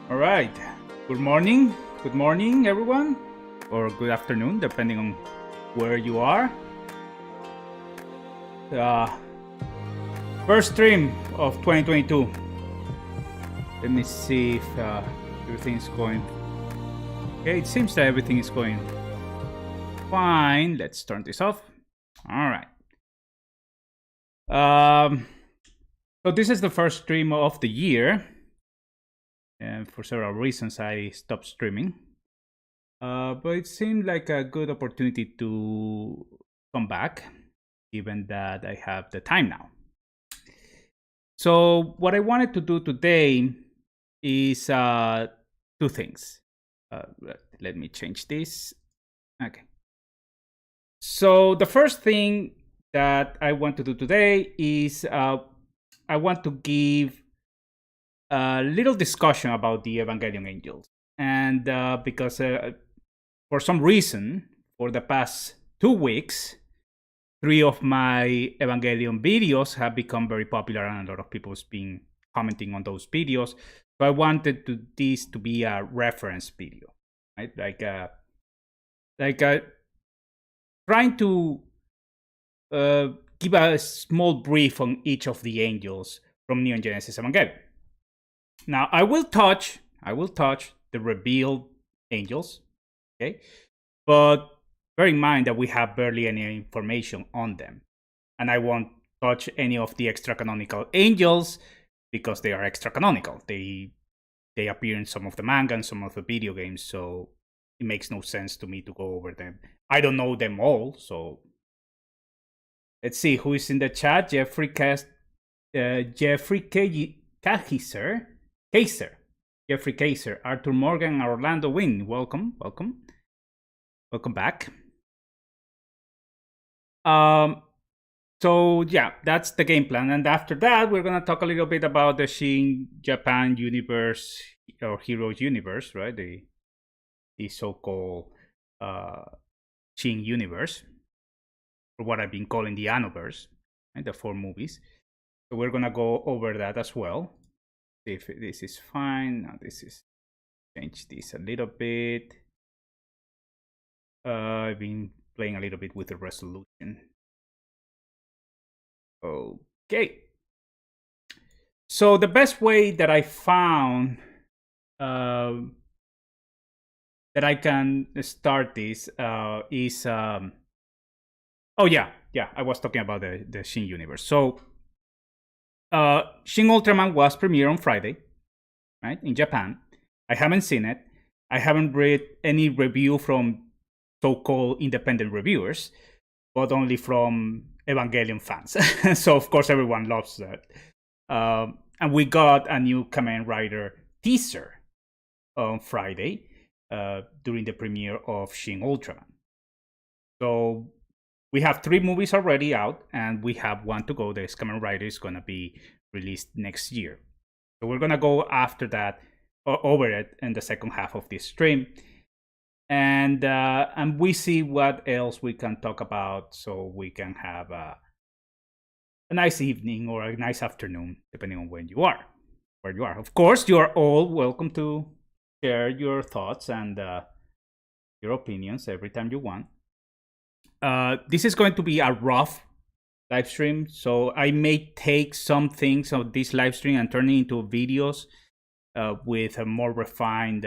All right. Good morning, everyone, or good afternoon, depending on where you are. First stream of 2022. Let me see if everything's going. Okay, it seems that everything is going fine. Let's turn this off. All right. So this is the first stream of the year. And for several reasons, I stopped streaming. But it seemed like a good opportunity to come back, given that I have the time now. So what I wanted to do today is two things. Let me change this. Okay. So the first thing that I want to do today is I want to give a little discussion about the Evangelion Angels. And because for some reason, for the past 2 weeks, 3 of my Evangelion videos have become very popular and a lot of people's been commenting on those videos. So I wanted this to be a reference video, right? Like trying to give a small brief on each of the angels from Neon Genesis Evangelion. Now I will touch the revealed angels, okay? But bear in mind that we have barely any information on them. And I won't touch any of the extra canonical angels because they are extra canonical. They appear in some of the manga and some of the video games, so it makes no sense to me to go over them. I don't know them all, so let's see who is in the chat. Jeffrey Kaiser, Jeffrey Kaiser, Arthur Morgan, and Orlando Wynn. Welcome back. So yeah, that's the game plan. And after that, we're gonna talk a little bit about the Shin Japan universe or Heroes universe, right? The so-called Shin universe, or what I've been calling the Anoverse, right? The 4 movies. So we're gonna go over that as well. See if this is fine. Now this is change this a little bit. I've been playing a little bit with the resolution. Okay. So the best way that I found that I can start this is oh yeah, I was talking about the Shin universe. So Shin Ultraman was premiered on Friday, right, in Japan. I haven't seen it. I haven't read any review from so-called independent reviewers, but only from Evangelion fans. So of course everyone loves that. And we got a new Kamen Rider teaser on Friday during the premiere of Shin Ultraman. So we have 3 movies already out, and we have 1 to go. This Kamen Rider is going to be released next year. So we're going to go after that, over it in the second half of this stream. And we see what else we can talk about so we can have a nice evening or a nice afternoon, depending on where you are. Of course, you are all welcome to share your thoughts and your opinions every time you want. This is going to be a rough live stream, so I may take some things of this live stream and turn it into videos with a more refined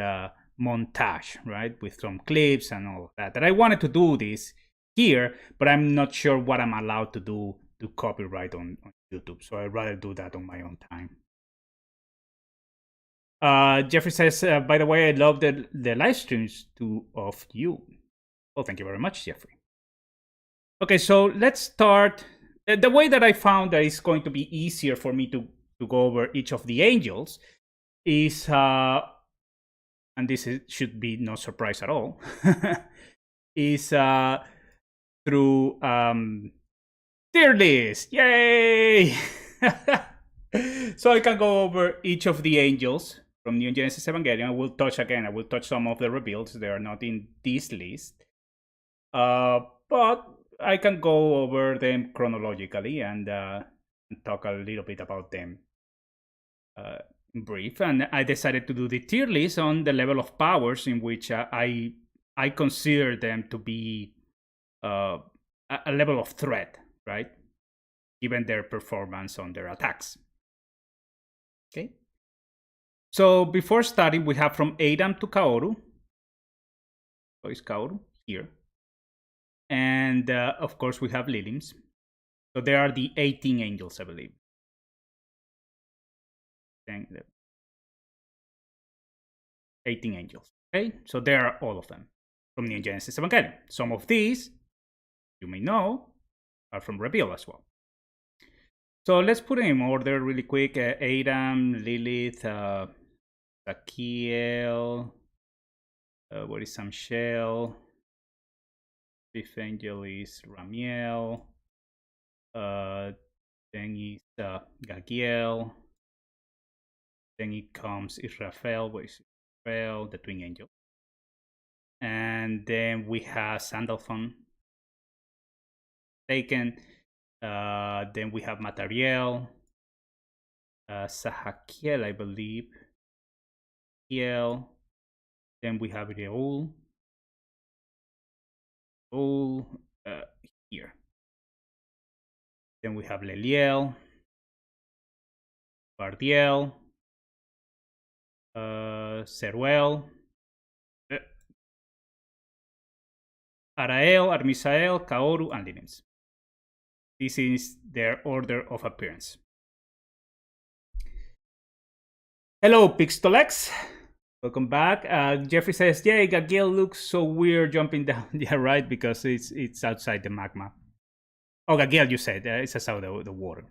montage, right, with some clips and all of that. That I wanted to do this here, but I'm not sure what I'm allowed to do to copyright on YouTube, so I'd rather do that on my own time. Jeffrey says, by the way, I love the live streams of you. Oh, thank you very much, Jeffrey. Okay, so let's start. The way that I found that it's going to be easier for me to go over each of the angels is, and this should be no surprise at all, is through tier list. Yay! So I can go over each of the angels from Neon Genesis Evangelion. I will touch some of the reveals. They are not in this list. But I can go over them chronologically and talk a little bit about them brief, and I decided to do the tier list on the level of powers in which I consider them to be a level of threat, right? Given their performance on their attacks. Okay. So before starting, we have from Adam to Kaworu. So it's Kaworu here. And of course, we have Lilims. So there are the 18 angels, I believe. 18 angels. Okay, so there are all of them from Neon Genesis Evangelion. Some of these, you may know, are from Reveal as well. So let's put them in order really quick. Adam, Lilith, Sachiel, what is Sachiel? Fifth angel is Ramiel. Then is Gagiel. Then it comes Israfel, where is Israfel, the twin angel. And then we have Sandalphon taken. Then we have Matariel, Sachiel, I believe. Then we have Reul. Here. Then we have Leliel, Bardiel, Ceruel, Arael, Armisael, Kaworu, and Lilims. This is their order of appearance. Hello, Pixtolex. Welcome back. Jeffrey says, "Yay, Gagiel looks so weird jumping down." Yeah, right, because it's outside the magma. Oh, Gagiel, you said it's outside the water.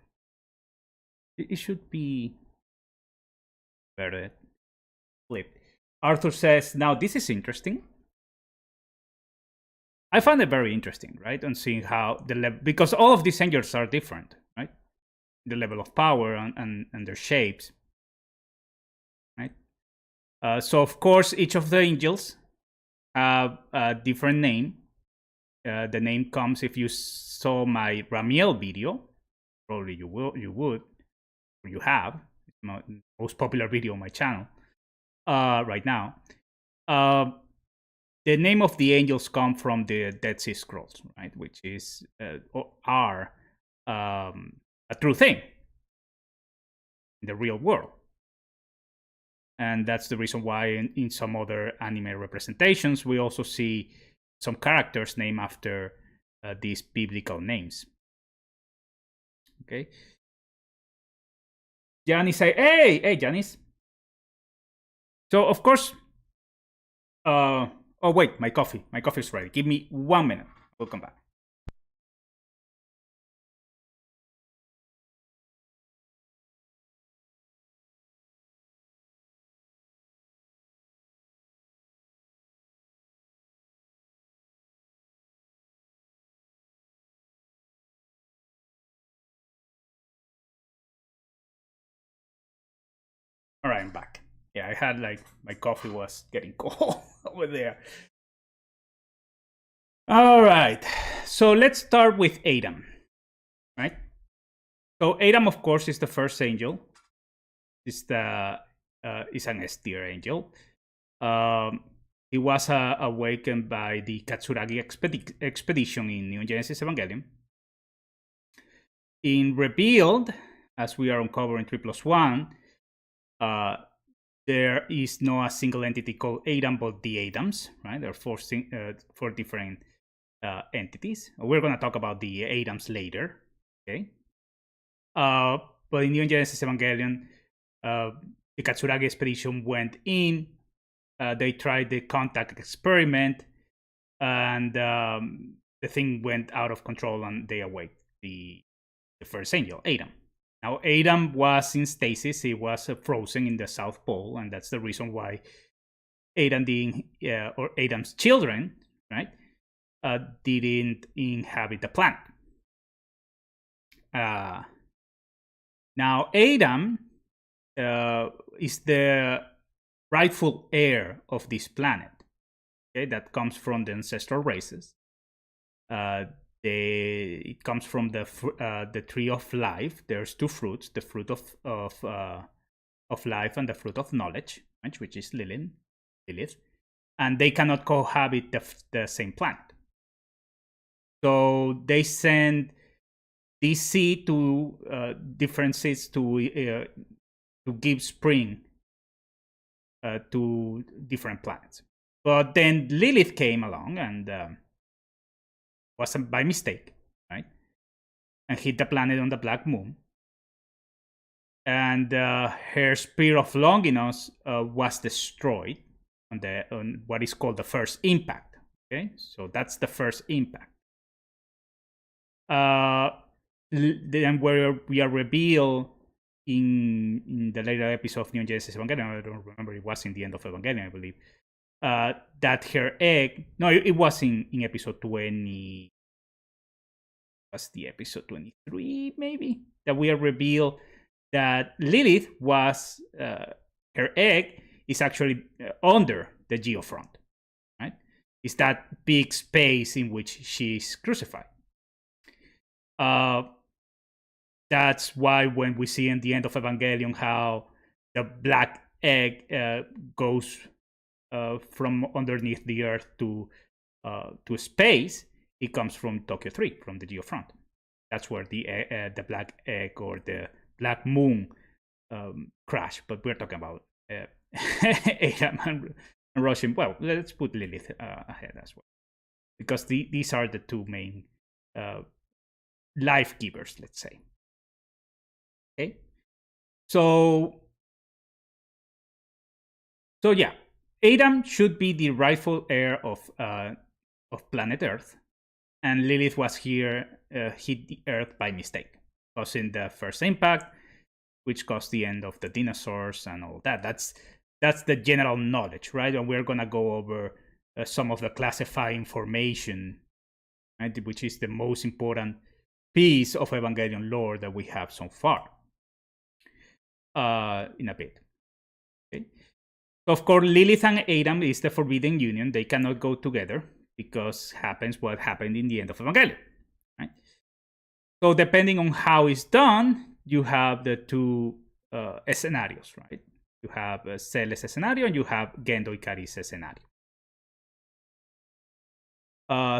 It should be better flipped. Arthur says, "Now this is interesting." I find it very interesting, right? On seeing how the level, because all of these angels are different, right? The level of power and their shapes, right? So of course, each of the angels have a different name. The name comes if you saw my Ramiel video. Probably you would, or you have. It's my most popular video on my channel right now. The name of the angels come from the Dead Sea Scrolls, right? Which is are a true thing in the real world. And that's the reason why in some other anime representations, we also see some characters named after these biblical names. Okay. Janice say, hey, Janice. So, of course, oh, wait, my coffee is ready. Give me 1 minute. We'll come back. All right, I'm back. Yeah, I had my coffee was getting cold over there. All right, so let's start with Adam, right? So Adam, of course, is the first angel. Is an S tier angel. He was awakened by the Katsuragi expedition in Neon Genesis Evangelion. In Revealed, as we are uncovering 3+1, there is no a single entity called Adam, but the Adams, right? There are four different entities. We're going to talk about the Adams later, okay? But in Neon Genesis Evangelion, the Katsuragi expedition went in. They tried the contact experiment, and the thing went out of control, and they awake the first angel, Adam. Now, Adam was in stasis. He was frozen in the South Pole, and that's the reason why Adam or Adam's children, right, didn't inhabit the planet. Now, Adam is the rightful heir of this planet. Okay, that comes from the ancestral races. It comes from the tree of life. There's two fruits: the fruit of of life and the fruit of knowledge, right, which is Lilith, and they cannot cohabit the same planet. So they send this seed to different seeds to give spring to different planets. But then Lilith came along and was by mistake, right? And hit the planet on the black moon. And her Spear of Longinus was destroyed on what is called the first impact. Okay, so that's the first impact. Then where we are revealed in the later episode of Neon Genesis Evangelion, I don't remember, it was in the end of Evangelion, I believe, that her egg, no, it was in episode 20, was the episode 23 maybe, that we are revealed that Lilith was, her egg is actually under the geofront, right? It's that big space in which she's crucified. That's why when we see in the end of Evangelion how the black egg goes from underneath the earth to space, it comes from Tokyo 3, from the geofront. That's where the black egg or the black moon crash. But we're talking about Adam and Russian. Well, let's put Lilith ahead as well, because these are the two main life givers, let's say. Okay, so yeah, Adam should be the rightful heir of planet Earth, and Lilith was here, hit the Earth by mistake, causing the first impact, which caused the end of the dinosaurs and all that. That's the general knowledge, right? And we're gonna go over some of the classified information, right, which is the most important piece of Evangelion lore that we have so far. In a bit. Okay. So of course, Lilith and Adam is the forbidden union. They cannot go together because happens what happened in the end of Evangelion. Right? So depending on how it's done, you have the two scenarios, right? You have a Celes scenario and you have Gendo Ikari's scenario.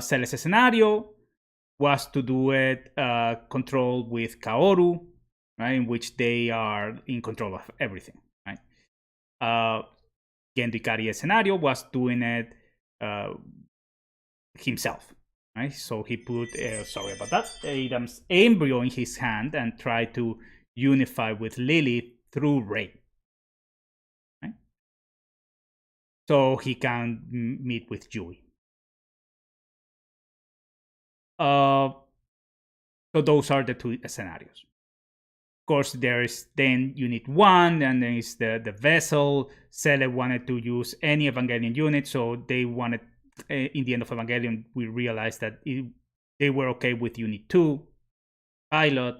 Celes scenario was to do it controlled with Kaworu, right, in which they are in control of everything, right? Gendo Ikari's scenario was doing it himself, right? So he put, sorry about that, Adam's embryo in his hand and tried to unify with Lilith through Rei, right? So he can meet with Yui. So those are the two scenarios. Of course, there is then Unit 1, and then is the vessel. Cele wanted to use any Evangelion unit, so they wanted, in the end of Evangelion, we realized that they were okay with Unit 2, pilot.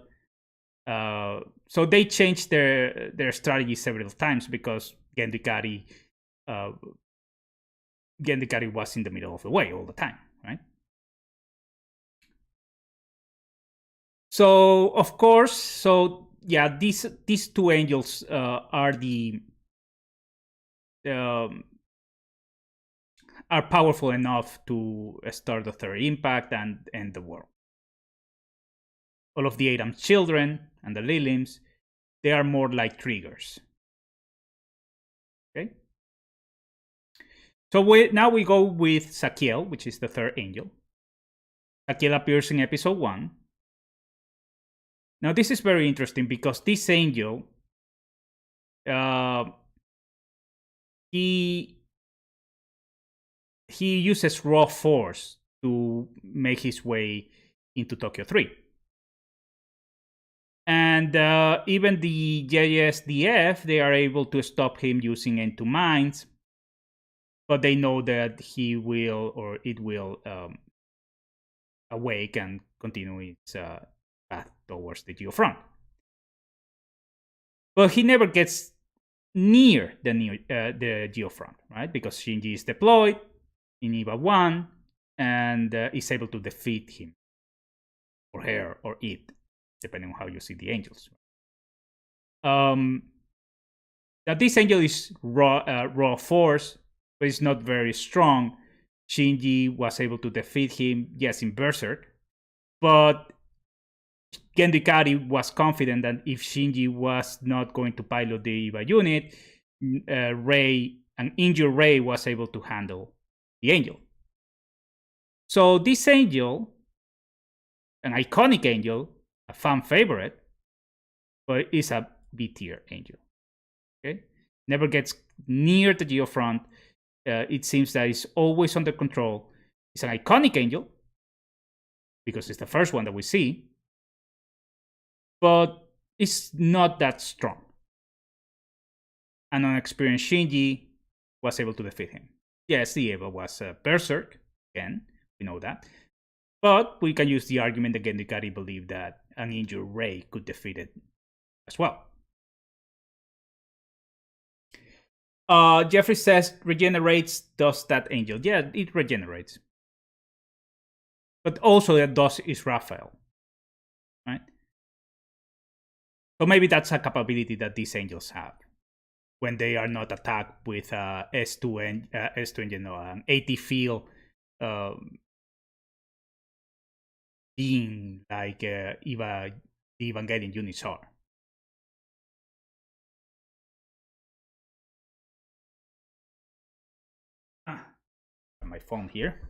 So they changed their strategy several times because Gendo Ikari was in the middle of the way all the time, right? So of course, so yeah, these two angels are powerful enough to start the third impact and end the world. All of the Adam's children and the Lilims, they are more like triggers. Okay. So now we go with Sachiel, which is the third angel. Sachiel appears in episode 1. Now, this is very interesting because this angel, he uses raw force to make his way into Tokyo 3. And even the JSDF, they are able to stop him using N2 mines, but they know that he will, or it will, awake and continue its path towards the geofront. But he never gets near the geofront, right? Because Shinji is deployed in EVA 1 and is able to defeat him, or her, or it, depending on how you see the angels. Now this angel is raw force, but it's not very strong. Shinji was able to defeat him, yes, in Berserk, but Gendikari was confident that if Shinji was not going to pilot the Eva unit, Rei, an injured Rei, was able to handle the angel. So this angel, an iconic angel, a fan favorite, but is a B tier angel. Okay, never gets near the geofront. It seems that it's always under control. It's an iconic angel because it's the first one that we see, but it's not that strong. An unexperienced Shinji was able to defeat him. Yes, the Eva was Berserk, again, we know that. But we can use the argument that Gendikari believed that an injured Rei could defeat it as well. Jeffrey says, regenerates, does that angel? Yeah, it regenerates. But also that does is Raphael, right? So maybe that's a capability that these angels have when they are not attacked with S2 engine or an AT field being like the Evangelion units are. My phone here.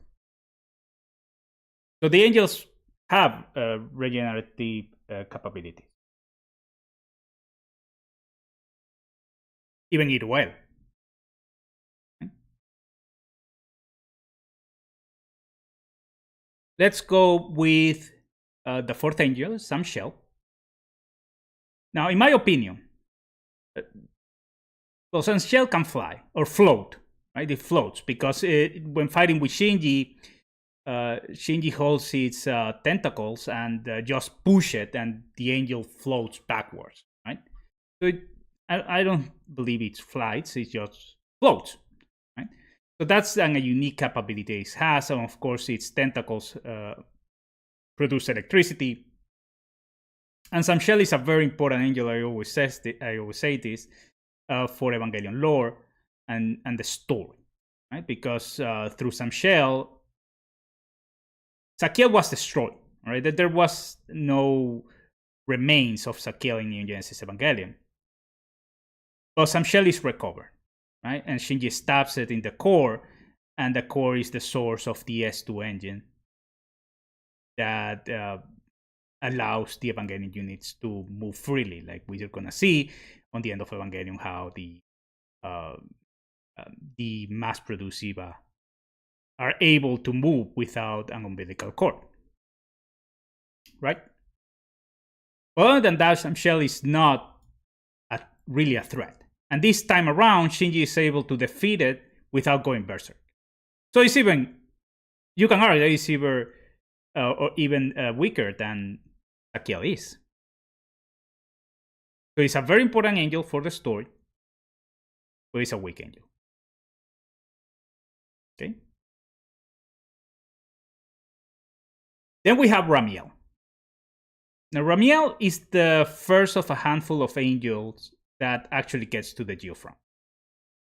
So the angels have regenerative capabilities. Even eat well. Let's go with the fourth angel, Sachiel. Now, in my opinion, well, Sachiel can fly or float, right? It floats because when fighting with Shinji, Shinji holds its tentacles and just push it, and the angel floats backwards, right? So I don't believe it flies; it just floats, right? So that's a unique capability it has, and of course, its tentacles produce electricity. And Sachiel is a very important angel. I always say this for Evangelion lore and the story, right? Because through Sachiel, Sachiel was destroyed, right? There was no remains of Sachiel in Neon Genesis Evangelion. But Sachiel is recovered, right? And Shinji stabs it in the core, and the core is the source of the S2 engine that allows the Evangelion units to move freely, like we're gonna see on the end of Evangelion how the mass-produced Eva are able to move without an umbilical cord, right? Other than that, Sachiel is not really a threat. And this time around, Shinji is able to defeat it without going berserk. So it's even, you can argue that it's even weaker than Sachiel is. So it's a very important angel for the story, but it's a weak angel. Okay. Then we have Ramiel. Now, Ramiel is the first of a handful of angels that actually gets to the geofront.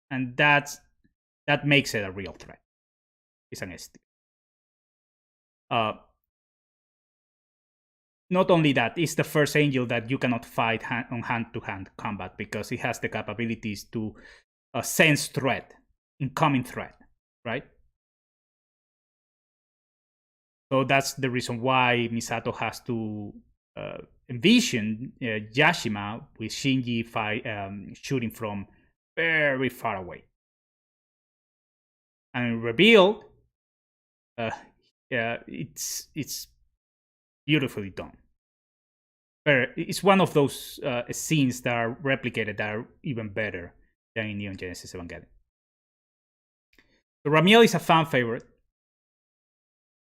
And that makes it a real threat. It's an ST. Not only that, it's the first angel that you cannot fight on hand-to-hand combat because it has the capabilities to sense threat, incoming threat, right? So that's the reason why Misato has to envision Yashima with Shinji shooting from very far away. And revealed, it's beautifully done. It's one of those scenes that are replicated that are even better than in Neon Genesis Evangelion. So Ramiel is a fan favorite.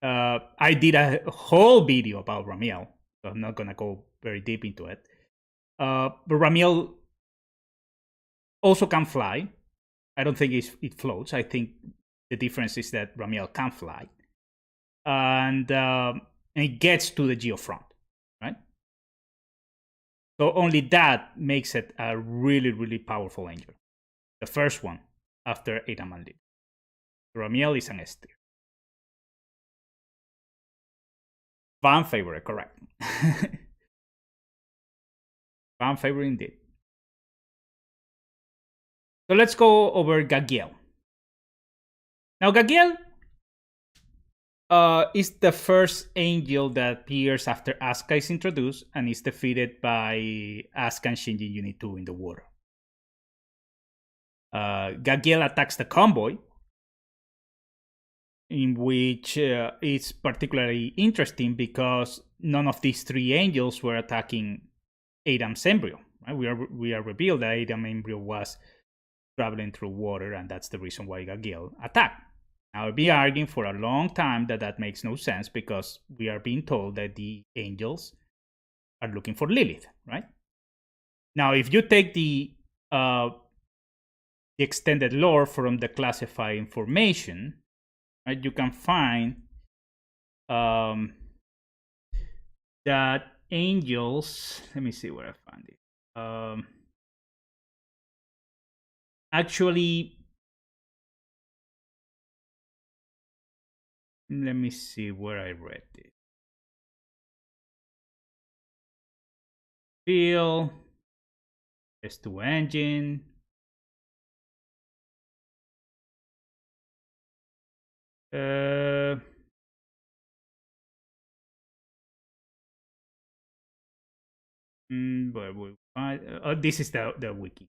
I did a whole video about Ramiel, so I'm not gonna go very deep into it. But Ramiel also can fly. I don't think it floats. I think the difference is that Ramiel can fly, and it gets to the geofront, right? So only that makes it a really, really powerful angel. The first one after Adam and Lilith. Ramiel is an S tier. Fan favorite, correct. Fan favorite indeed. So let's go over Gagiel. Now, Gagiel is the first angel that appears after Asuka is introduced and is defeated by Asuka and Shinji Unit 2 in the water. Gagiel attacks the convoy, in which it's particularly interesting because none of these three angels were attacking Adam's embryo. Right? We are revealed that Adam's embryo was traveling through water, and that's the reason why Gagiel attacked. Now, I've been arguing for a long time that makes no sense because we are being told that the angels are looking for Lilith, right? Now, if you take the extended lore from the classified information, right, you can find that angels. Let me see where I found it. Actually, let me see where I read it. Feel S2 engine. But we'll find, this is the wiki.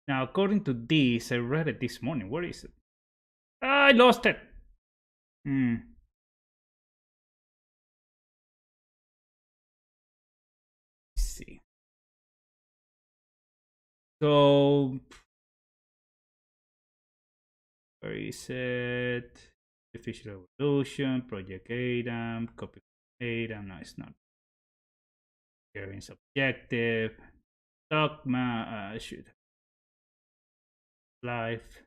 Now, according to this, I read it this morning. Where is it? I lost it. Let's see. So, where is it? Artificial Evolution, Project Adam, copy Adam. No, it's not. Here is Objective, Dogma. Should life.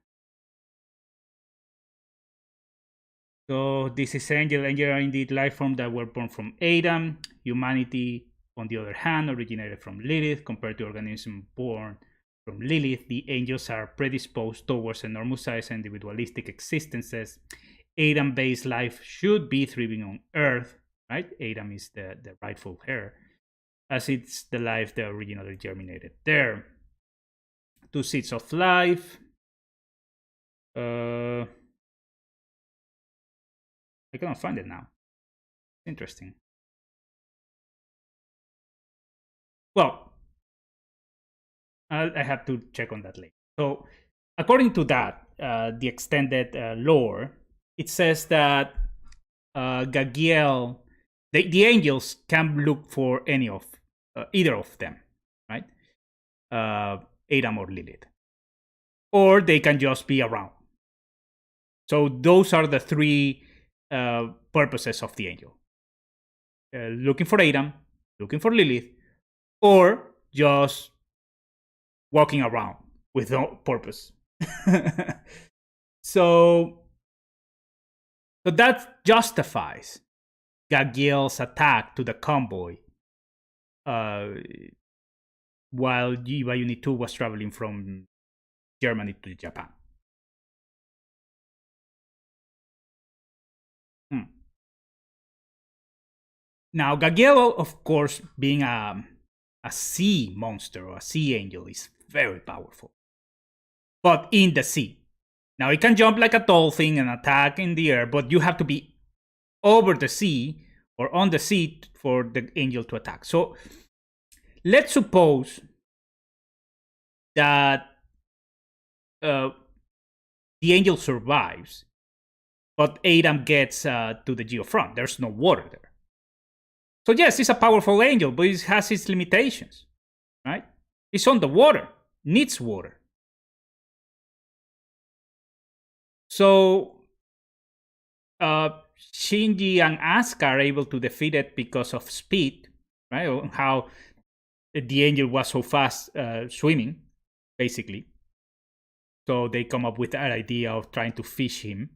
So this is Angel. Angel are indeed life forms that were born from Adam. Humanity, on the other hand, originated from Lilith. Compared to organisms born from Lilith, the angels are predisposed towards enormous size and individualistic existences. Adam-based life should be thriving on Earth, right? Adam is the rightful heir, as it's the life that originally germinated there. 2 seeds of life. I cannot find it now. Interesting. Well, I have to check on that later. So, according to that, the extended lore, it says that Gagiel, the angels can look for any of either of them, right? Adam or Lilith, or they can just be around. So those are the 3 purposes of the angel: looking for Adam, looking for Lilith, or just walking around with no purpose. So that justifies Gagiel's attack to the convoy while Eva Unit 2 was traveling from Germany to Japan. Now, Gagiel, of course, being a sea monster or a sea angel, is very powerful. But in the sea. Now, it can jump like a dolphin and attack in the air, but you have to be over the sea or on the sea for the angel to attack. So, let's suppose that the angel survives, but Adam gets to the geofront. There's no water there. So yes, it's a powerful angel, but it has its limitations, right? It's on the water, needs water. So Shinji and Asuka are able to defeat it because of speed, right? How the angel was so fast swimming, basically. So they come up with that idea of trying to fish him.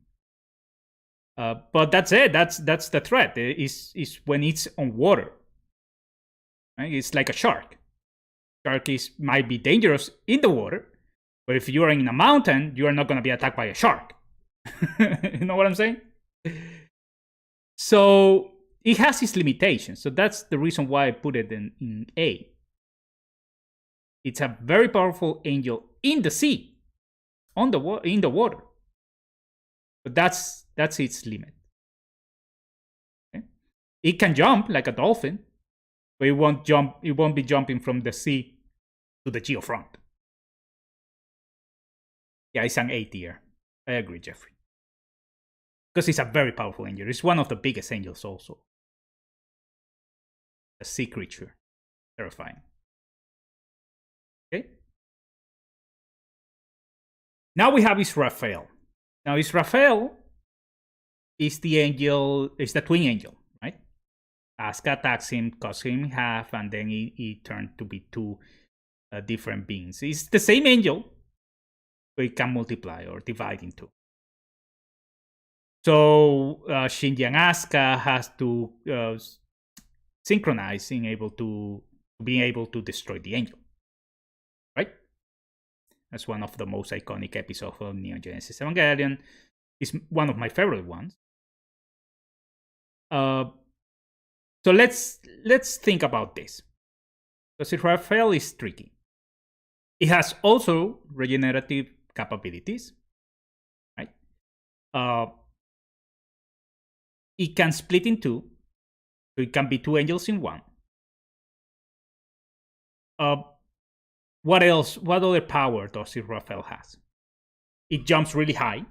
But that's it. That's the threat. Is when it's on water. Right? It's like a shark. Shark might be dangerous in the water, but if you are in a mountain, you are not going to be attacked by a shark. You know what I'm saying? So it has its limitations. So that's the reason why I put it in A. It's a very powerful angel in the sea, in the water. But that's its limit. Okay? It can jump like a dolphin, but it won't jump. It won't be jumping from the sea to the geofront. Yeah, it's an A tier. I agree, Jeffrey. Because it's a very powerful angel. It's one of the biggest angels also. A sea creature. Terrifying. Okay. Now we have Israfel. Now Israfel is the angel, is the twin angel, right? Asuka attacks him, cuts him in half, and then he turned to be two different beings. It's the same angel, but it can multiply or divide into. So Shinji and Asuka has to synchronize in being able to destroy the angel, right? That's one of the most iconic episodes of Neon Genesis Evangelion. It's one of my favorite ones. So let's think about this. Because Israfel is tricky. It has also regenerative capabilities, right? It can split in two, so it can be two angels in one. What else? What other power does Israfel has? It jumps really high.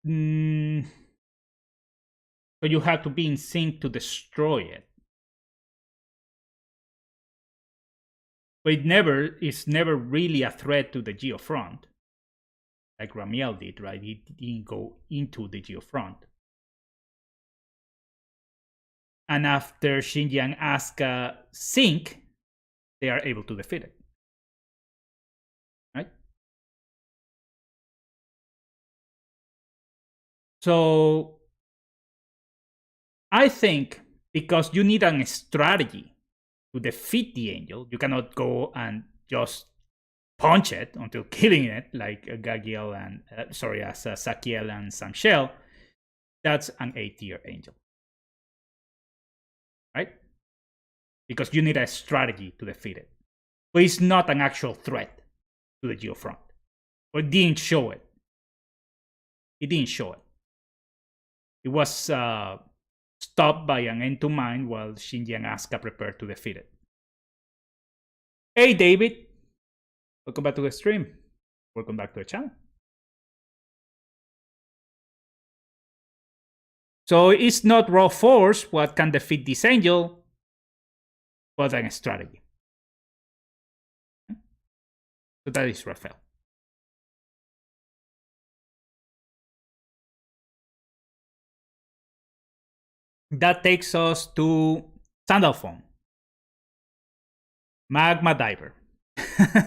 So you have to be in sync to destroy it. But it's never really a threat to the geofront. Like Ramiel did, right? He didn't go into the geofront. And after Shinji and Asuka sync, they are able to defeat it. Right? So I think because you need a strategy to defeat the angel, you cannot go and just punch it until killing it, like Sachiel and Sachiel. That's an A tier angel. Right? Because you need a strategy to defeat it. But it's not an actual threat to the geofront. Or it didn't show it. It didn't show it. It was stopped by an End to Mind while Shinji and Asuka prepared to defeat it. Hey David, welcome back to the stream. Welcome back to the channel. So it's not raw force what can defeat this angel, but a strategy. So that is Raphael. That takes us to Sandalphon, Magma Diver.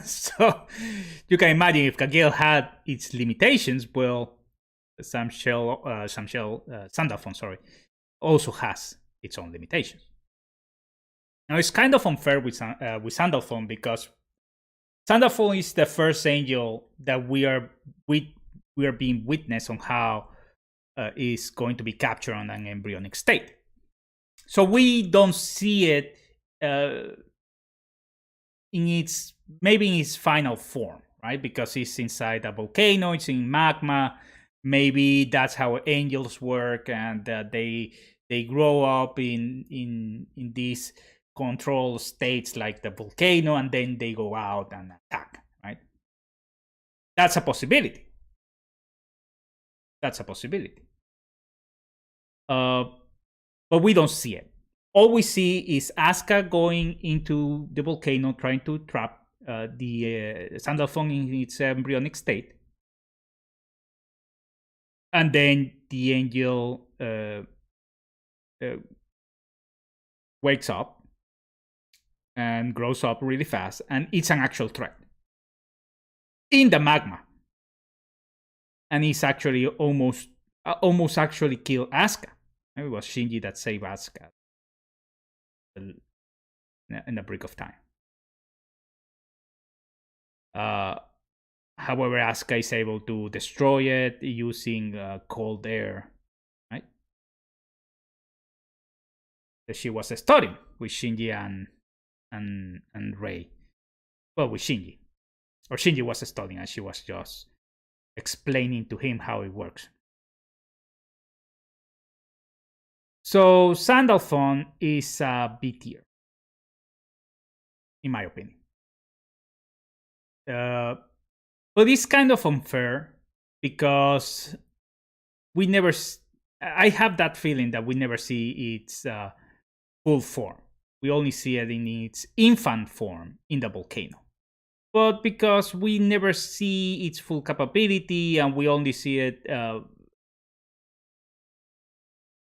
So you can imagine if Kagel had its limitations, well, Sandalphon, also has its own limitations. Now it's kind of unfair with Sandalphon because Sandalphon is the first angel that we are being witness on how is going to be captured on an embryonic state. So we don't see it in its final form, right? Because it's inside a volcano, it's in magma. Maybe that's how angels work, and they grow up in these control states like the volcano, and then they go out and attack, right? That's a possibility. But we don't see it. All we see is Asuka going into the volcano, trying to trap the Sandalphon in its embryonic state. And then the angel wakes up and grows up really fast, and it's an actual threat. in the magma, and he's actually almost actually killed Asuka. It was Shinji that saved Asuka in the brink of time. However, Asuka is able to destroy it using cold air, right? That she was studying with Shinji and Rei. Well, with Shinji. Or Shinji was studying and she was just explaining to him how it works. So Sandalphon is B tier, in my opinion. But it's kind of unfair because we never. I have that feeling that we never see its full form. We only see it in its infant form in the volcano. But because we never see its full capability and we only see it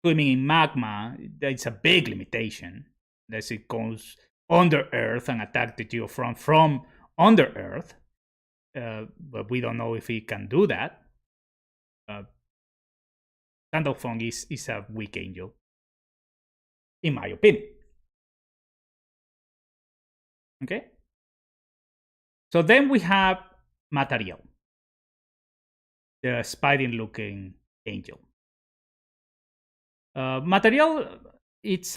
swimming in magma, it's a big limitation. As it goes under Earth and attack the geofront from under Earth. But we don't know if it can do that. Sandalphon is a weak angel, in my opinion. Okay? So then we have Matariel, the spider-looking angel. Matariel, it's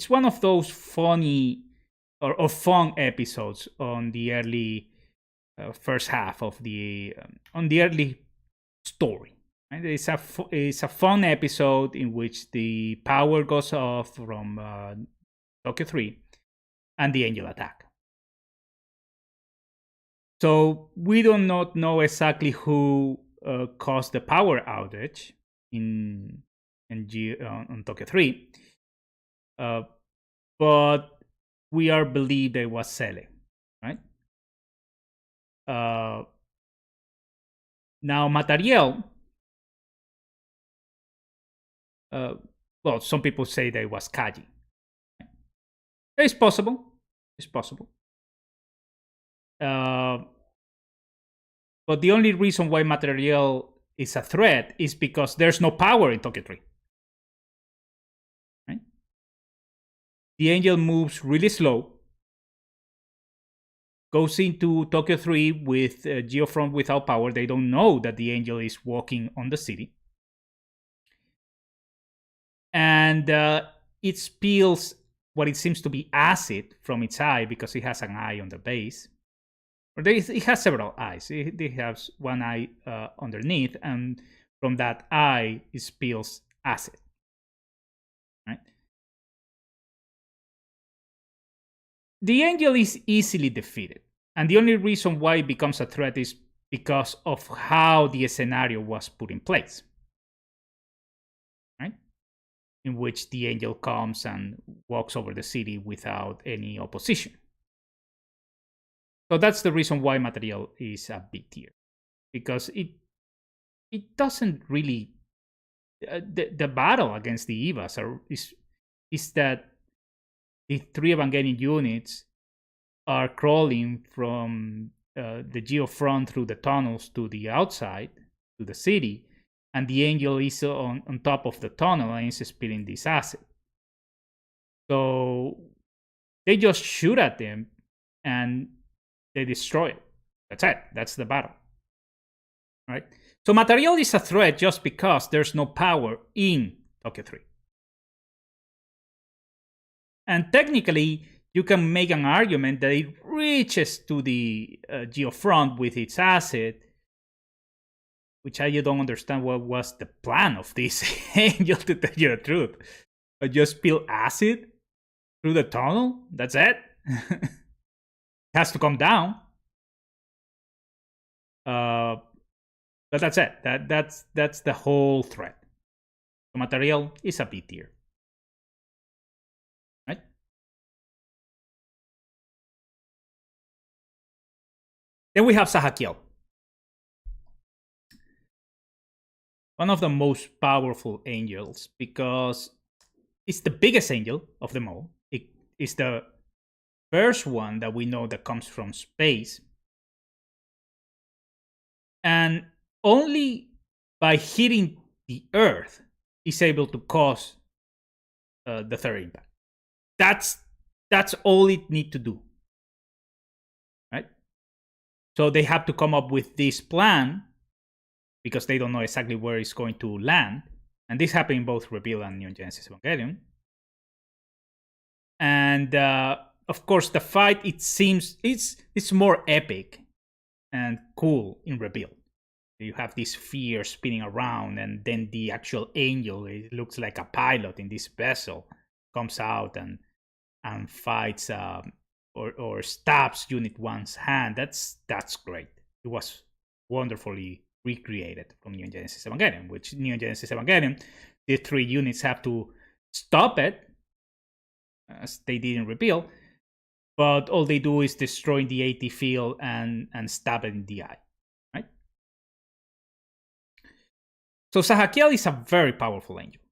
one of those funny or fun episodes on the early first half of the on the early story. Right? It's a fun episode in which the power goes off from Tokyo 3 and the angel attack. So we do not know exactly who caused the power outage on Tokyo 3, but we are believed it was Cele, right? Now Matariel, well, some people say that it was Kaji. It's possible. It's possible. But the only reason why Matariel is a threat is because there's no power in Tokyo 3. Right? The angel moves really slow, goes into Tokyo 3 with Geofront without power. They don't know that the angel is walking on the city. And it spills what it seems to be acid from its eye because it has an eye on the base. It has several eyes. It has one eye underneath, and from that eye, it spills acid. Right? The angel is easily defeated, and the only reason why it becomes a threat is because of how the scenario was put in place. Right? In which the angel comes and walks over the city without any opposition. So that's the reason why Matariel is a B tier, because it doesn't really the battle against the Evas is that the 3 Evangelion units are crawling from the geofront through the tunnels to the outside to the city, and the angel is on top of the tunnel and is spilling this acid. So they just shoot at them and they destroy it. That's it. That's the battle. Right? So Matariel is a threat just because there's no power in Tokyo 3. And technically, you can make an argument that it reaches to the geofront with its acid, which I don't understand what was the plan of this angel, to tell you the truth. But just spill acid through the tunnel? That's it? Has to come down. But that's it. That's the whole threat. So Matariel is a B tier. Right? Then we have Sachiel. One of the most powerful angels because it's the biggest angel of them all. It is the first one that we know that comes from space. and only by hitting the Earth is able to cause the third impact. That's all it need to do, right? So they have to come up with this plan because they don't know exactly where it's going to land, and this happened in both Reveal and Neon Genesis Evangelion. And of course, the fight, it seems it's more epic and cool in Reveal. You have this sphere spinning around, and then the actual angel, it looks like a pilot in this vessel, comes out and fights or stabs Unit 1's hand. That's great. It was wonderfully recreated from Neon Genesis Evangelion, which Neon Genesis Evangelion, the 3 units have to stop it, as they did in Reveal, but all they do is destroy the AT field and stab it in the eye, right? So Sachiel is a very powerful angel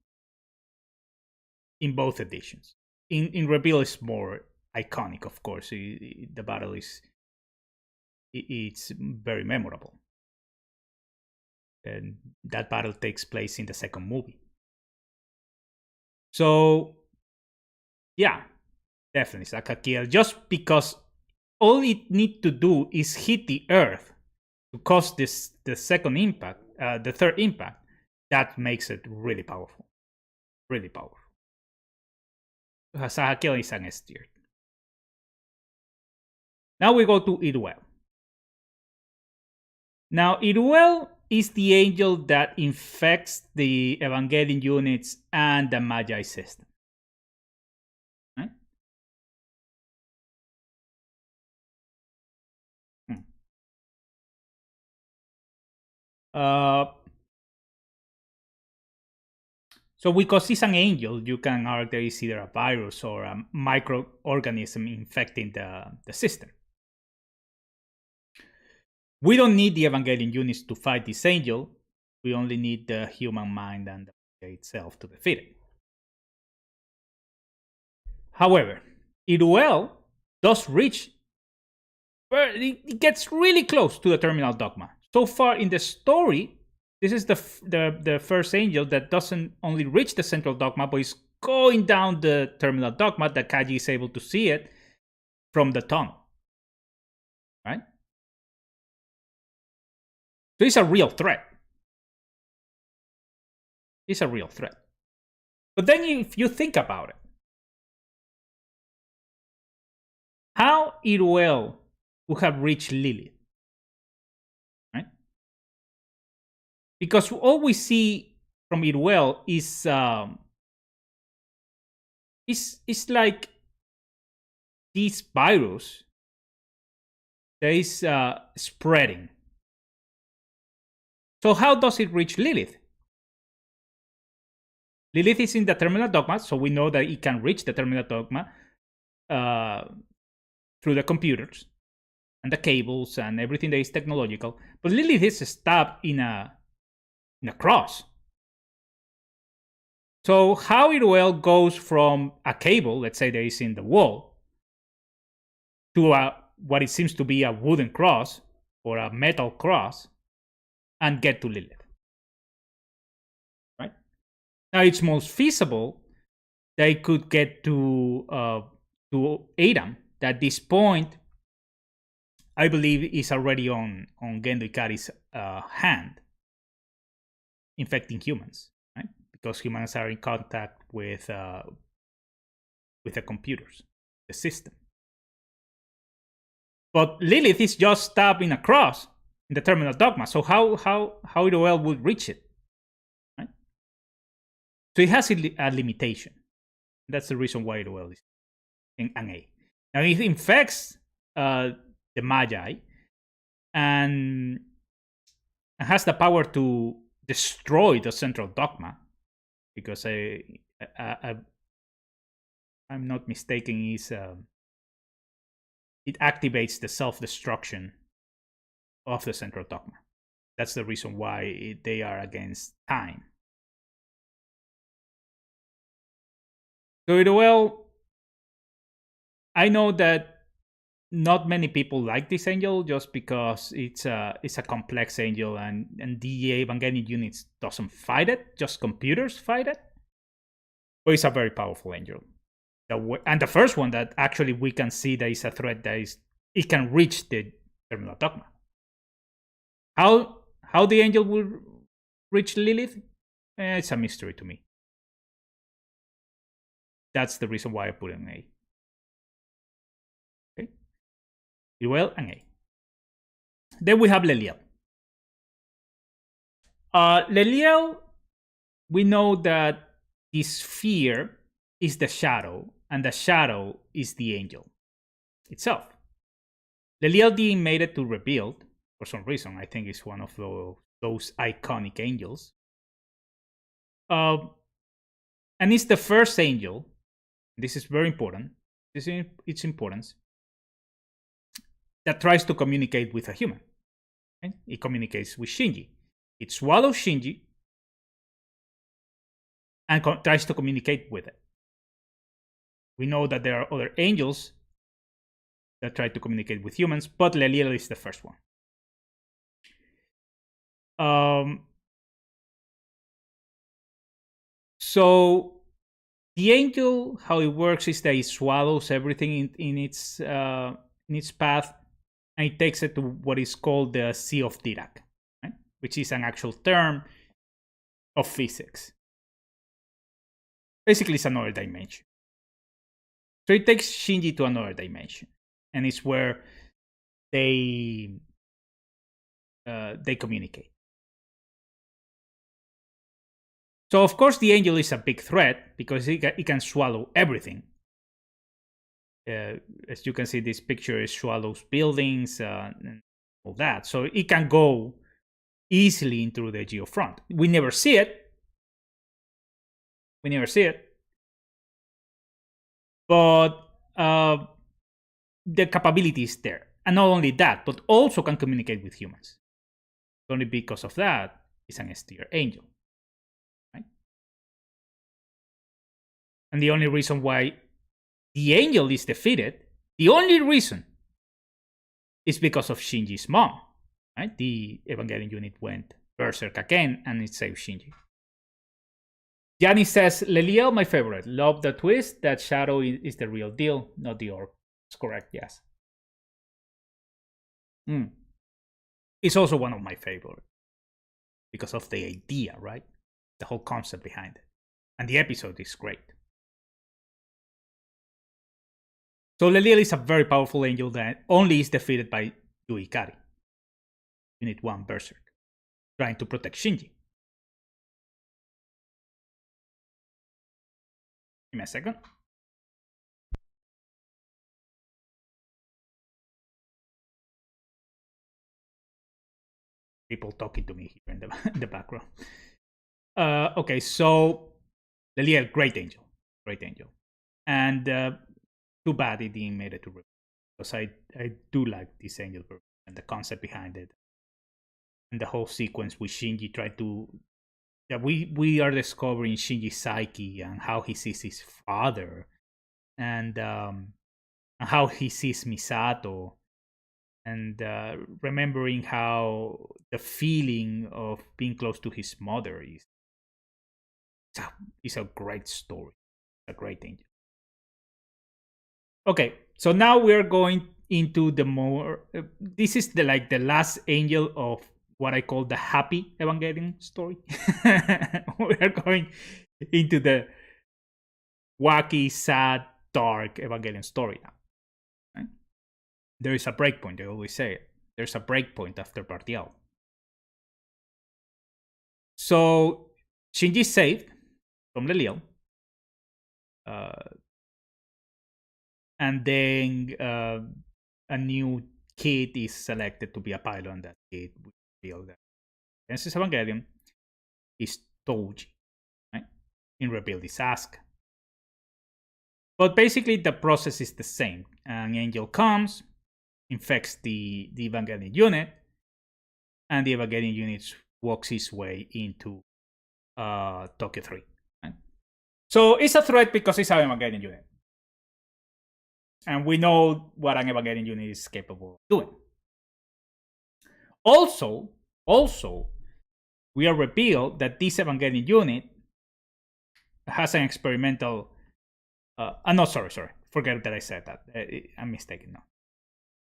in both editions. In Reveal, is more iconic, of course. The battle it's very memorable, and that battle takes place in the second movie. So yeah, definitely Sachiel, just because all it needs to do is hit the Earth to cause the second impact, the third impact. That makes it really powerful, really powerful. Sachiel is an S tier. Now we go to Iruel. Now Iruel is the angel that infects the Evangelion units and the Magi system. Right? So because it's an angel, you can argue there is either a virus or a microorganism infecting the system. We don't need the Evangelion units to fight this angel. We only need the human mind and the Magi itself to defeat it. However, Iruel does reach, it gets really close to the terminal dogma. So far in the story, this is the first angel that doesn't only reach the central dogma, but is going down the terminal dogma that Kaji is able to see it from the tunnel. Right? So it's a real threat. It's a real threat. But then if you think about it, how Iruel would have reached Lilith? Right? Because all we see from Iruel is like this virus that is spreading. So how does it reach Lilith? Lilith is in the terminal dogma, so we know that it can reach the terminal dogma through the computers and the cables and everything that is technological. But Lilith is stabbed in a cross. So how Iruel goes from a cable, let's say that is in the wall, to what it seems to be a wooden cross or a metal cross, and get to Lilith. Right? Now it's most feasible they could get to Adam. At this point, I believe is already on Gendo Ikari's hand, infecting humans, right? Because humans are in contact with the computers, the system. But Lilith is just stabbed in a cross in the terminal dogma. So how Iruel would reach it? Right? So it has a limitation. That's the reason why Iruel is an A. Now it infects the Magi and has the power to destroy the central dogma, because I'm not mistaken, is it activates the self-destruction of the central dogma. That's the reason why they are against time. So Iruel, I know that not many people like this angel just because it's a complex angel, and the Evangelion units doesn't fight it, just computers fight it. But it's a very powerful angel. And the first one that actually we can see that is a threat that it can reach the terminal dogma. How the angel will reach Lilith? It's a mystery to me. That's the reason why I put an A. Okay, well, an A. Then we have Leliel. Leliel, we know that the sphere is the shadow, and the shadow is the angel itself. Leliel didn't made it to rebuild for some reason. I think it's one of those iconic angels. And it's the first angel. This is very important. This is its importance. That tries to communicate with a human. Okay? It communicates with Shinji. It swallows Shinji and tries to communicate with it. We know that there are other angels that try to communicate with humans, but Leliel is the first one. So the angel, how it works is that it swallows everything in its path, and it takes it to what is called the Sea of Dirac, right? Which is an actual term of physics. Basically, it's another dimension. So it takes Shinji to another dimension, and it's where they communicate. So of course the angel is a big threat because it can swallow everything. As you can see, this picture is swallows buildings and all that. So it can go easily into the geofront. We never see it. But the capability is there. And not only that, but also can communicate with humans. Only because of that, it's an S-tier angel. Right? And the only reason why the angel is defeated, the only reason, is because of Shinji's mom. Right? The Evangelion unit went berserk again, and it saved Shinji. Yanni says, Leliel, my favorite. Love the twist that Shadow is the real deal, not the orc. It's correct, yes. It's also one of my favorites because of the idea, right? The whole concept behind it. And the episode is great. So Leliel is a very powerful angel that only is defeated by Yuikari. Unit 1 Berserk, trying to protect Shinji. Give me a second. People talking to me here in the background. Okay, so Leliel, great angel. And too bad it didn't make it to review, because I do like this angel and the concept behind it, and the whole sequence with Shinji that we are discovering Shinji's psyche and how he sees his father, and how he sees Misato, and remembering how the feeling of being close to his mother is a great story, a great angel. Okay, so now we're going into the more. This is the last angel of what I call the happy Evangelion story. We are going into the wacky, sad, dark Evangelion story now. Right? There is a breakpoint. I always say it. There's a breakpoint after Bartial. So Shinji is saved from Leliel. And then a new kid is selected to be a pilot, and that kid will reveal that Genesis Evangelion is Toji, right? In Rebuild is Asuka. But basically the process is the same. An angel comes, infects the Evangelion unit, and the Evangelion unit walks his way into Tokyo 3. Right? So it's a threat because it's an Evangelion unit. And we know what an Evangelion unit is capable of doing. Also, we are revealed that this Evangelion unit has an experimental. No, sorry. Forget that I said that. I'm mistaken. No,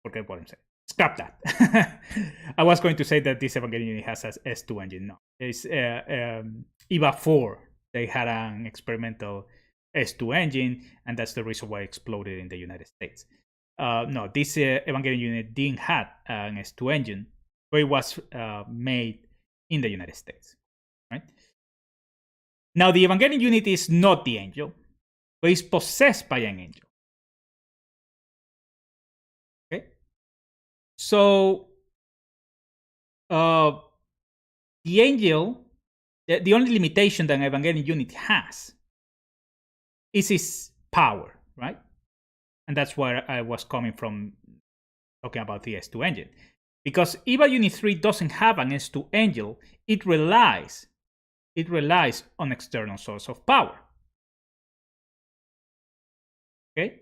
forget what I'm saying. Scrap that. I was going to say that this Evangelion unit has an S2 engine. No, it's EVA 4. They had an experimental S2 engine, and that's the reason why it exploded in the United States. No, this Evangelion unit didn't have an S2 engine, but it was made in the United States, right? Now, the Evangelion unit is not the angel, but is possessed by an angel. Okay? So, the angel, the only limitation that an Evangelion unit has is its power, right? And that's where I was coming from talking about the S2 engine. Because EVA Unit 3 doesn't have an S2 angel, it relies on external source of power. Okay?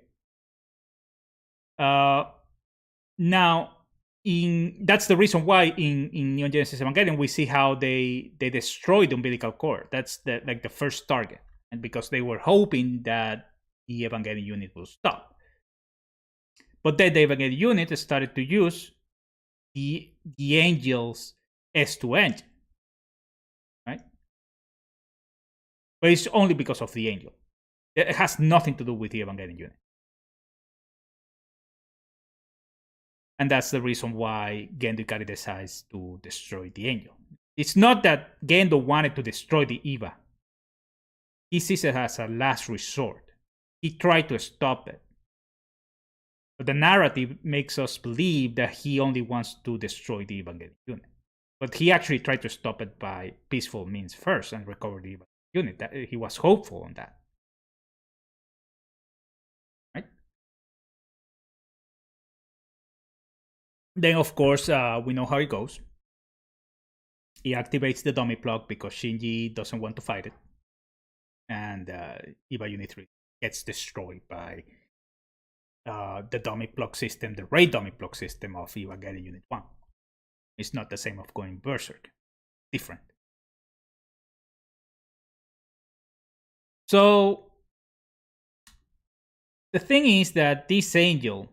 Now, that's the reason why in Neon Genesis Evangelion we see how they destroy the umbilical cord. That's the first target, and because they were hoping that the Evangelion unit will stop. But then the Evangelion unit started to use the angel's S2 engine, right? But it's only because of the angel. It has nothing to do with the Evangelion unit. And that's the reason why Gendo Ikari decides to destroy the angel. It's not that Gendo wanted to destroy the EVA. He sees it as a last resort. He tried to stop it. But the narrative makes us believe that he only wants to destroy the Evangelion unit. But he actually tried to stop it by peaceful means first and recover the Evangelion unit. He was hopeful on that. Right? Then, of course, we know how it goes. He activates the dummy plug because Shinji doesn't want to fight it. And EVA Unit 3 gets destroyed by the dummy plug system, the Ray dummy plug system of Evangelion Unit 1. It's not the same of going Berserk. Different. So, the thing is that this angel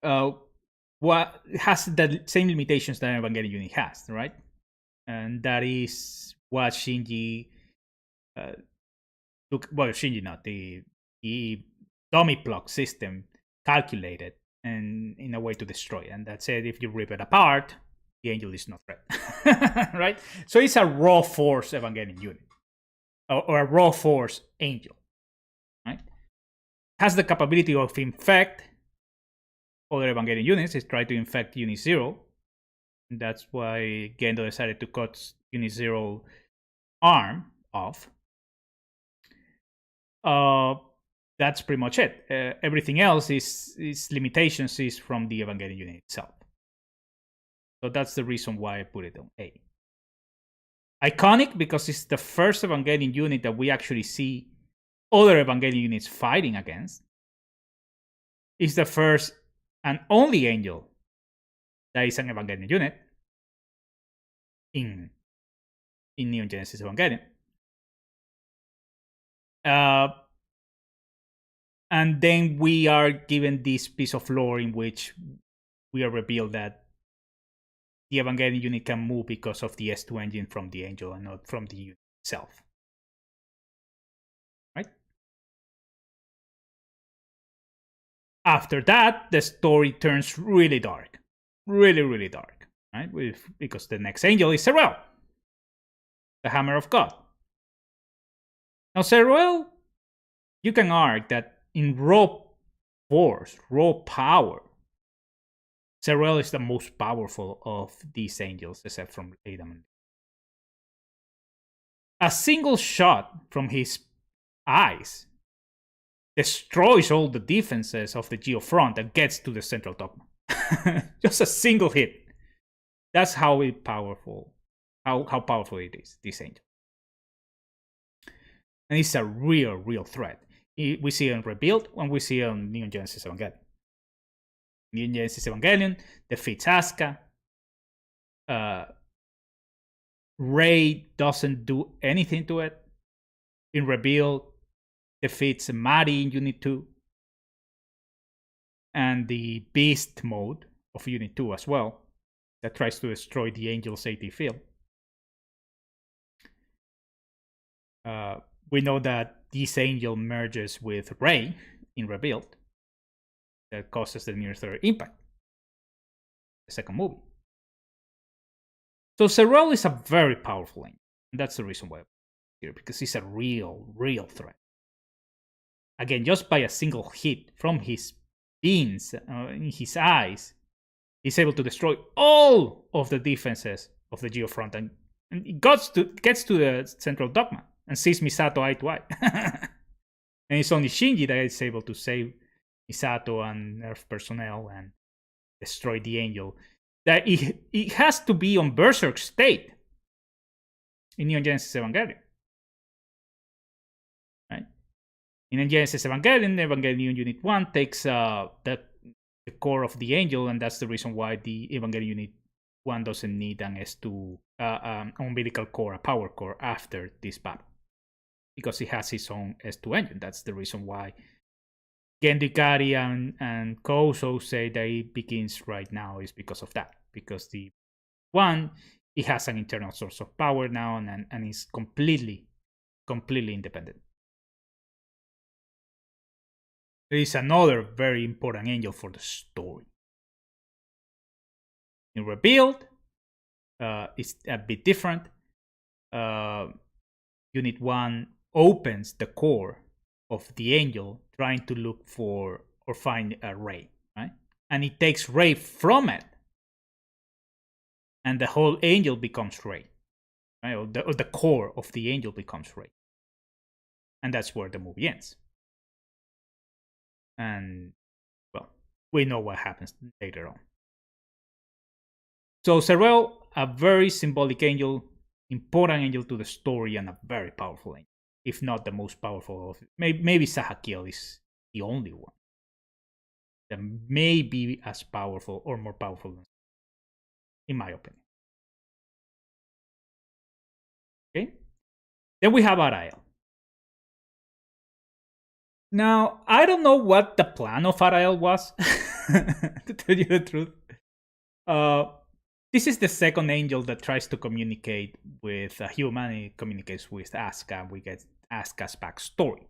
has the same limitations that Evangelion unit has, right? And that is what Shinji took. Well, Shinji not the dummy plug system calculated and in a way to destroy. And that said, if you rip it apart, the angel is not threat, right? So it's a raw force Evangelion unit or a raw force angel, right? Has the capability of infect other Evangelion units. It's trying to infect Unit 0. And that's why Gendo decided to cut Unit 0 arm off. That's pretty much it. Everything else is limitations is from the Evangelion unit itself. So that's the reason why I put it on A. Iconic because it's the first Evangelion unit that we actually see other Evangelion units fighting against. It's the first and only angel that is an Evangelion unit in Neon Genesis Evangelion. And then we are given this piece of lore in which we are revealed that the Evangelion unit can move because of the S2 engine from the angel and not from the unit itself. Right? After that, the story turns really dark. Really, really dark. Right? Because the next angel is Sachiel, the Hammer of God. Now, Sachiel, you can argue that in raw force, raw power, Sachiel is the most powerful of these angels, except from Adam and Lilith. A single shot from his eyes destroys all the defenses of the Geo front and gets to the central dogma. Just a single hit. That's how powerful it is, this angel. And it's a real threat. We see it on Rebuild, and we see it on Neon Genesis Evangelion. Neon Genesis Evangelion defeats Asuka. Rei doesn't do anything to it. In Rebuild, defeats Mari in Unit 2. And the Beast mode of Unit 2 as well, that tries to destroy the Angel's AT field. We know that this Angel merges with Rei in Rebuild. That causes the near third impact. The second movie. So Sachiel is a very powerful Angel. And that's the reason why I'm here, because he's a real threat. Again, just by a single hit from his beams in his eyes, he's able to destroy all of the defenses of the Geofront, and it gets to the central Dogma and sees Misato eye to eye. And it's only Shinji that is able to save Misato and Earth personnel and destroy the Angel. That it has to be on Berserk state in Neon Genesis Evangelion. Right? In Genesis Evangelion, Evangelion Unit 1 takes the core of the Angel, and that's the reason why the Evangelion Unit 1 doesn't need an S2 umbilical core, a power core after this battle. Because it has its own S2 engine. That's the reason why Gendo Ikari and Kouso say that it begins right now is because of that. Because the one, it has an internal source of power now and is completely independent. There is another very important angel for the story. In Rebuild, it's a bit different. Unit 1 opens the core of the Angel, trying to look for or find a Rei, right? And it takes Rei from it, and the whole Angel becomes Rei, right? Or the core of the Angel becomes Rei, and that's where the movie ends. And well, we know what happens later on. So Sachiel, a very symbolic angel, important angel to the story, and a very powerful angel. If not the most powerful of it. Maybe Sachiel is the only one that may be as powerful or more powerful than, in my opinion. Okay? Then we have Arael. Now, I don't know what the plan of Arael was, to tell you the truth. This is the second angel that tries to communicate with a human. It communicates with Asuka. We get Asuka's backstory.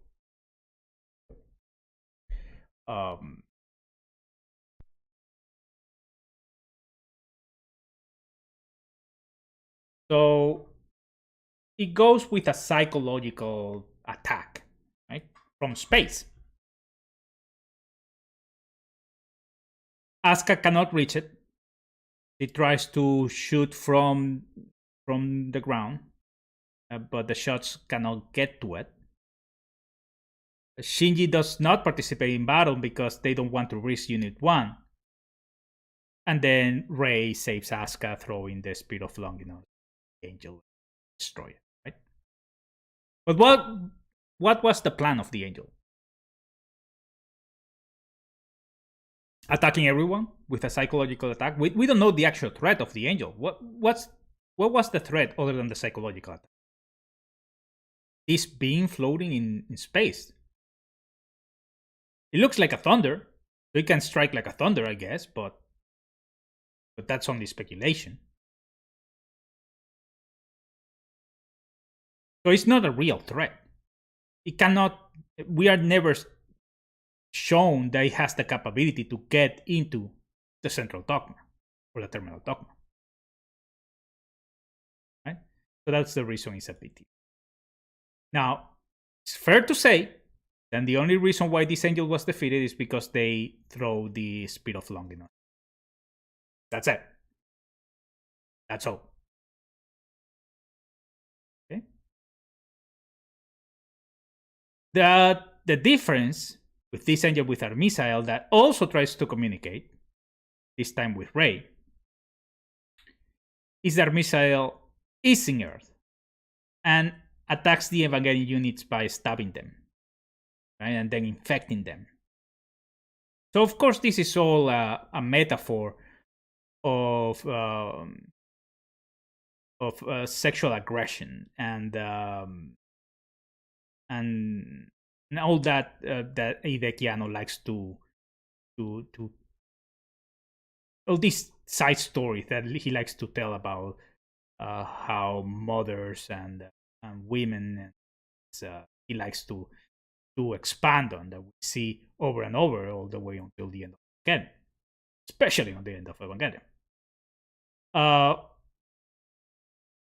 So it goes with a psychological attack, right, from space. Asuka cannot reach it. It tries to shoot from the ground, but the shots cannot get to it. Shinji does not participate in battle because they don't want to risk Unit 1. And then Rei saves Asuka, throwing the Spear of Longinus, Angel, destroy it, right? But what was the plan of the Angel? Attacking everyone with a psychological attack? We don't know the actual threat of the Angel. What was the threat other than the psychological attack? This being floating in space. It looks like a thunder. So it can strike like a thunder, I guess, but that's only speculation. So it's not a real threat. It cannot. We are never shown that it has the capability to get into the central dogma or the terminal dogma. Right? So that's the reason it's a big deal. Now, it's fair to say that the only reason why this angel was defeated is because they throw the Spear of Longinus. That's it. That's all. Okay. The difference with this angel with our missile that also tries to communicate, this time with Rei, is that our missile is in Earth and attacks the Evangelion units by stabbing them. right? And then infecting them. So of course, this is all a metaphor of sexual aggression and all that that Hidekiano likes to all these side stories that he likes to tell about how mothers and women he likes to expand on, that we see over and over all the way until the end of Evangelion, especially on the end of Evangelion.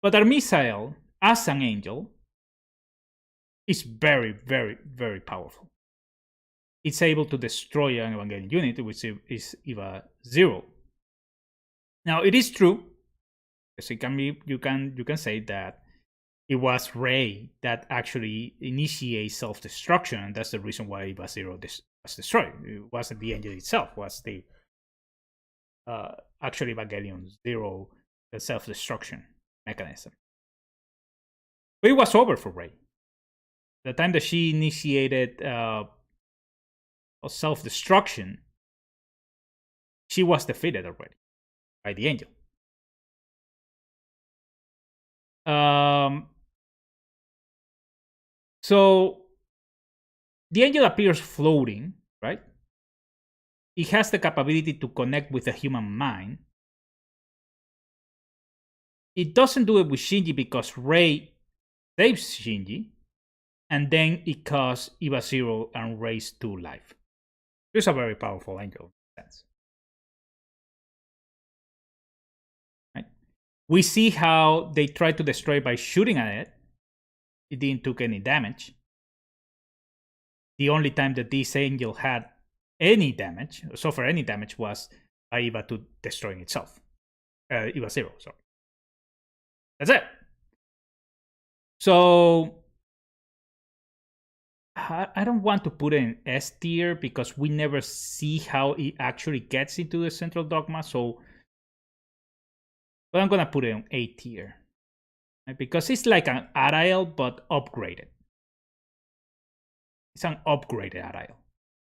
But our missile, as an angel, is very, very, very powerful. It's able to destroy an Evangelion unit, which is EVA 0. Now, it is true, because it can be, you can say that it was Rei that actually initiates self-destruction, and that's the reason why EVA 0 was destroyed. It wasn't the angel itself, it was the actually Evangelion 0, the self-destruction mechanism. But it was over for Rei. The time that she initiated self-destruction, she was defeated already by the angel. So the angel appears floating, right? It has the capability to connect with the human mind. It doesn't do it with Shinji because Rei saves Shinji, and then it caused EVA 0 and Rei's 2 life. It's a very powerful angel in that sense. Right? We see how they tried to destroy it by shooting at it. It didn't take any damage. The only time that this angel had any damage, suffer any damage, was by EVA 2 destroying itself. EVA 0, sorry. That's it. So I don't want to put it in S tier because we never see how it actually gets into the central dogma. So, but I'm gonna put it on A tier, right? Because it's like an Ariel but upgraded. It's an upgraded Ariel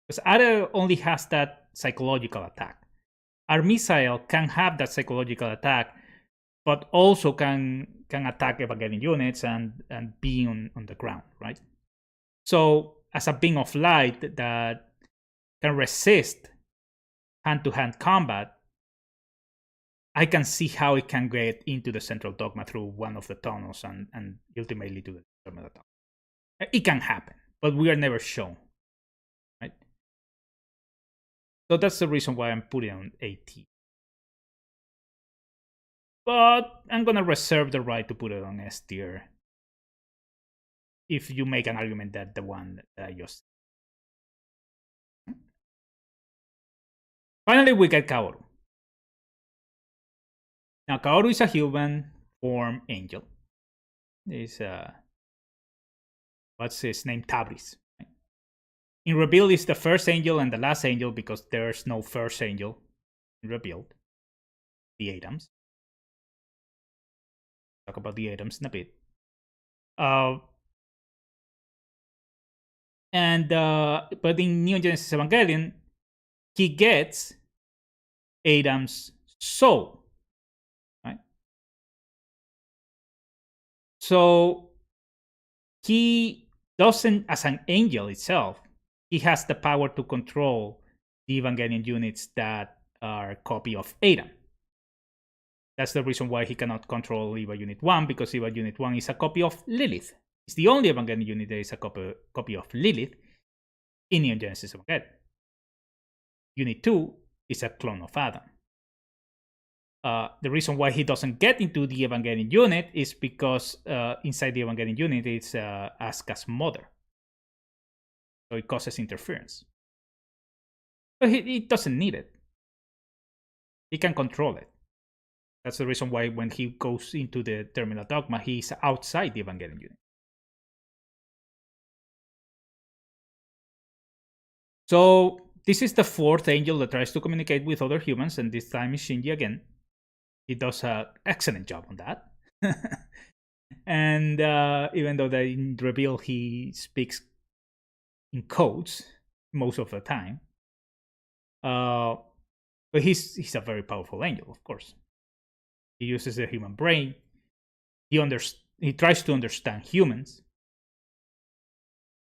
because Ariel only has that psychological attack. Our missile can have that psychological attack, but also can attack Evangelion units and be on the ground, right? So as a being of light that can resist hand-to-hand combat, I can see how it can get into the central dogma through one of the tunnels and ultimately to the terminal tunnel. It can happen, but we are never shown, right? So that's the reason why I'm putting on AT. But I'm gonna reserve the right to put it on S tier if you make an argument that the one that I just. Finally, we get Kaworu. Now, Kaworu is a human form angel. Is what's his name? Tabris. Right? In Rebuild, is the first angel and the last angel because there's no first angel in Rebuild. The Adams. Talk about the Adams in a bit. But in Neon Genesis Evangelion, he gets Adam's soul, right? So he doesn't, as an angel itself, he has the power to control the Evangelion units that are a copy of Adam. That's the reason why he cannot control EVA Unit 1, because EVA Unit 1 is a copy of Lilith. It's the only Evangelion unit that is a copy of Lilith in Neon Genesis Evangelion. Unit 2 is a clone of Adam. The reason why he doesn't get into the Evangelion unit is because inside the Evangelion unit it's Asuka's mother. So it causes interference. But he doesn't need it. He can control it. That's the reason why when he goes into the terminal dogma, he's outside the Evangelion unit. So this is the fourth angel that tries to communicate with other humans, and this time is Shinji again. He does an excellent job on that. And even though in Reveal he speaks in codes most of the time. But he's a very powerful angel, of course. He uses the human brain. He tries to understand humans.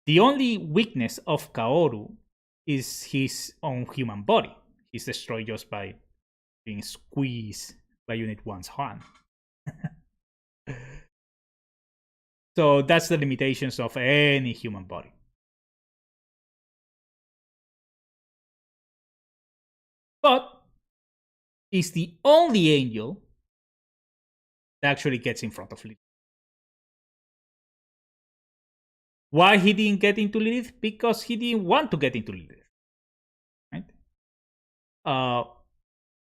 The only weakness of Kaworu is his own human body. He's destroyed just by being squeezed by Unit 1's hand. So that's the limitations of any human body. But he's the only angel that actually gets in front of Lilith. Why he didn't get into Lilith? Because he didn't want to get into Lilith. Right?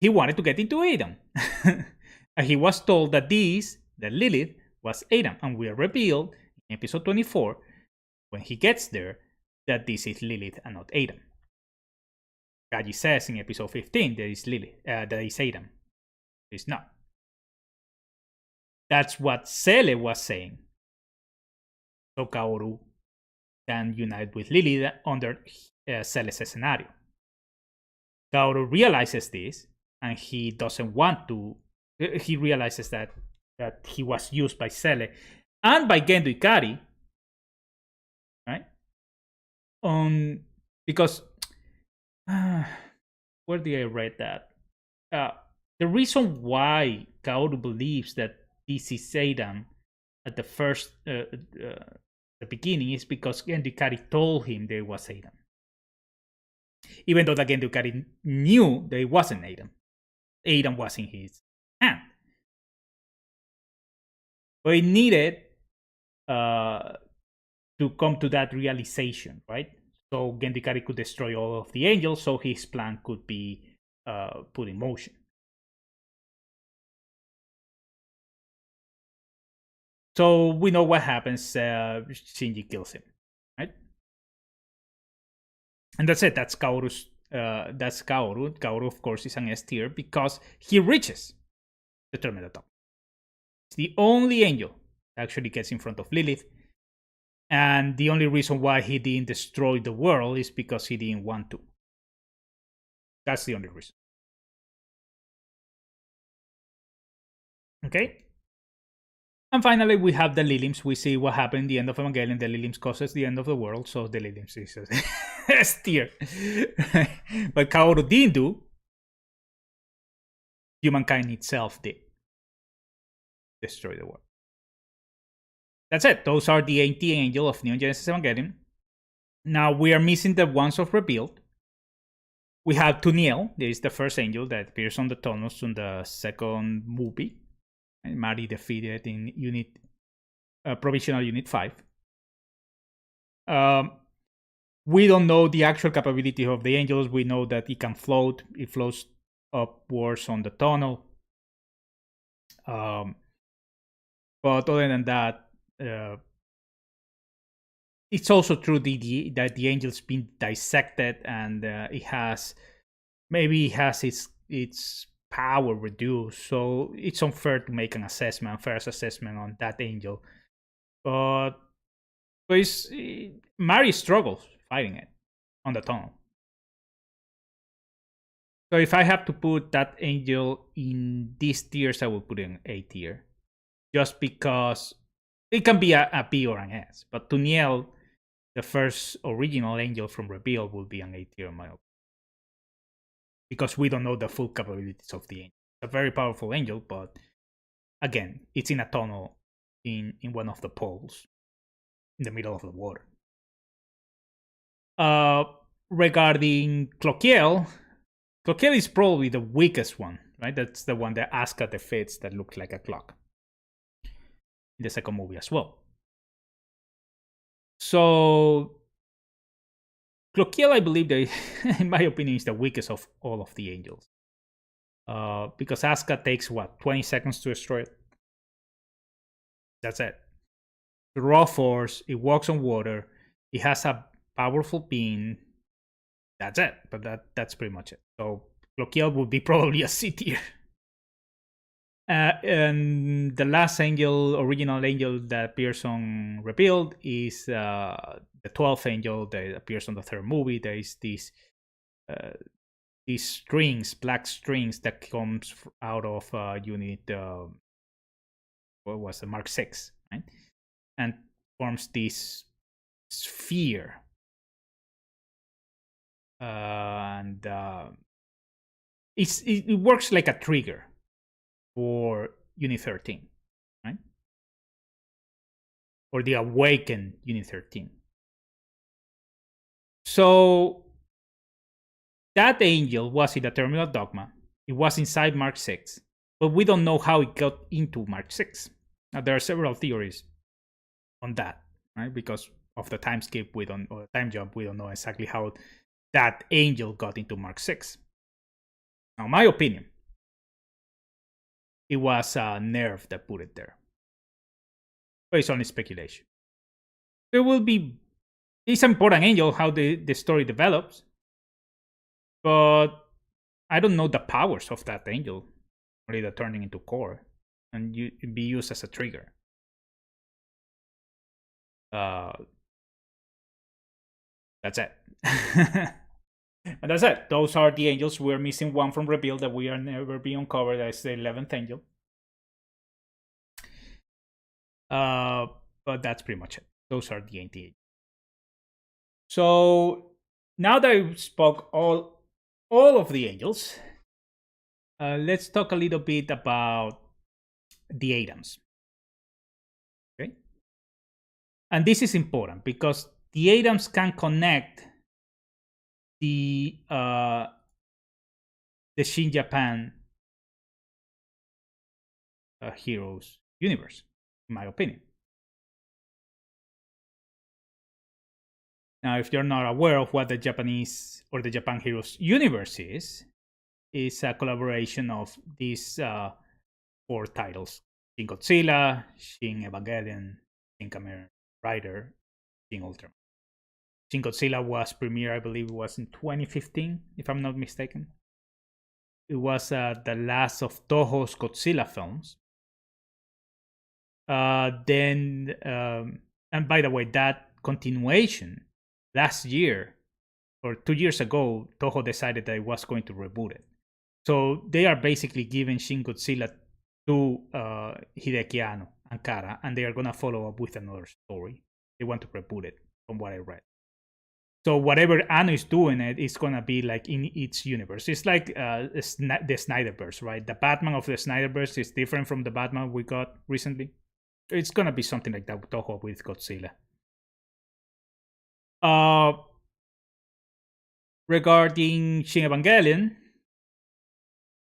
He wanted to get into Adam. And he was told that Lilith, was Adam. And we are revealed in episode 24, when he gets there, that this is Lilith and not Adam. Kaji says in episode 15 there is Lilith, that is Adam. It's not. That's what Cele was saying. So Kaworu can unite with Lilith under Cele's scenario. Kaworu realizes this, and he doesn't want to. He realizes that he was used by Cele and by Gendo Ikari, right? Because where did I read that? The reason why Kaworu believes that this is Adam at the first, the beginning, is because Gendo Ikari told him there was Adam. Even though the Gendo Ikari knew that it wasn't Adam. Adam was in his hand. But it needed to come to that realization, right? So Gendo Ikari could destroy all of the angels, so his plan could be put in motion. So we know what happens. Shinji kills him, right? And that's it. That's Kaworu's. That's Kaworu. Kaworu, of course, is an S tier because he reaches the terminal top. It's the only angel that actually gets in front of Lilith. And the only reason why he didn't destroy the world is because he didn't want to. That's the only reason. Okay? And finally, we have the Lilims. We see what happened in the end of Evangelion. The Lilims causes the end of the world, so the Lilims is S tier. But Kaworu didn't do. Humankind itself did destroy the world. That's it. Those are the 80 angel of Neon Genesis Evangelion. Now we are missing the ones of Rebuild. We have Tuniel. There is the first angel that appears on the tunnels in the second movie. And Mari defeated in Provisional Unit 5. We don't know the actual capability of the angels. We know that it can float. It floats upwards on the tunnel. But other than that, it's also true that the angel's been dissected, and it has its power reduced, so it's unfair to make an first assessment on that angel. But Mari struggles fighting it on the tunnel. So if I have to put that angel in these tiers, I will put it in A tier, just because it can be a B or an S. But Tuniel, the first original angel from Reveal, will be an A tier in my opinion, because we don't know the full capabilities of the angel. It's a very powerful angel, but again, it's in a tunnel in one of the poles in the middle of the water. Regarding Cloquiel is probably the weakest one, right? That's the one that Asuka defeats that looks like a clock in the second movie as well. So Cloquiel, I believe, that, in my opinion, is the weakest of all of the angels. Because Asuka takes, 20 seconds to destroy it? That's it. The raw force, it walks on water, it has a powerful beam. That's it. But that's pretty much it. So Cloquiel would be probably a C tier. And the last angel, original angel that appears on Rebuild is the 12th angel that appears on the third movie. There is these strings, black strings that comes out of unit, what was the Mark 6, right? And forms this sphere. And it works like a trigger for Unit 13, right? Or the awakened Unit 13. So that angel was in the terminal dogma. It was inside Mark 6, but we don't know how it got into Mark 6. Now, there are several theories on that, right? Because of the time skip, or the time jump, we don't know exactly how that angel got into Mark 6. Now, my opinion, it was a nerve that put it there. But it's only speculation. There will be... It's an important angel, how the story develops. But I don't know the powers of that angel. Only the turning into core. And be used as a trigger. That's it. And that's it. Those are the angels. We're missing one from Reveal that we are never be uncovered. That's the 11th angel. But that's pretty much it. Those are the anti-angels. So now that I spoke all of the angels, let's talk a little bit about the Adams. Okay, and this is important because the Adams can connect the Shin Japan Heroes universe, in my opinion. Now, if you're not aware of what the Japanese or the Japan Heroes universe is a collaboration of these 4 titles: Shin Godzilla, Shin Evangelion, Shin Kamen Rider, Shin Ultraman. Shin Godzilla was premiered, I believe it was in 2015, if I'm not mistaken. It was the last of Toho's Godzilla films. And by the way, that continuation, last year or 2 years ago, Toho decided that it was going to reboot it. So they are basically giving Shin Godzilla to Hideaki Anno, Ankara, and they are going to follow up with another story. They want to reboot it, from what I read. So whatever Anno is doing, it's going to be like in its universe. It's like the Snyderverse, right? The Batman of the Snyderverse is different from the Batman we got recently. It's going to be something like that with Toho with Godzilla. Regarding Shin Evangelion,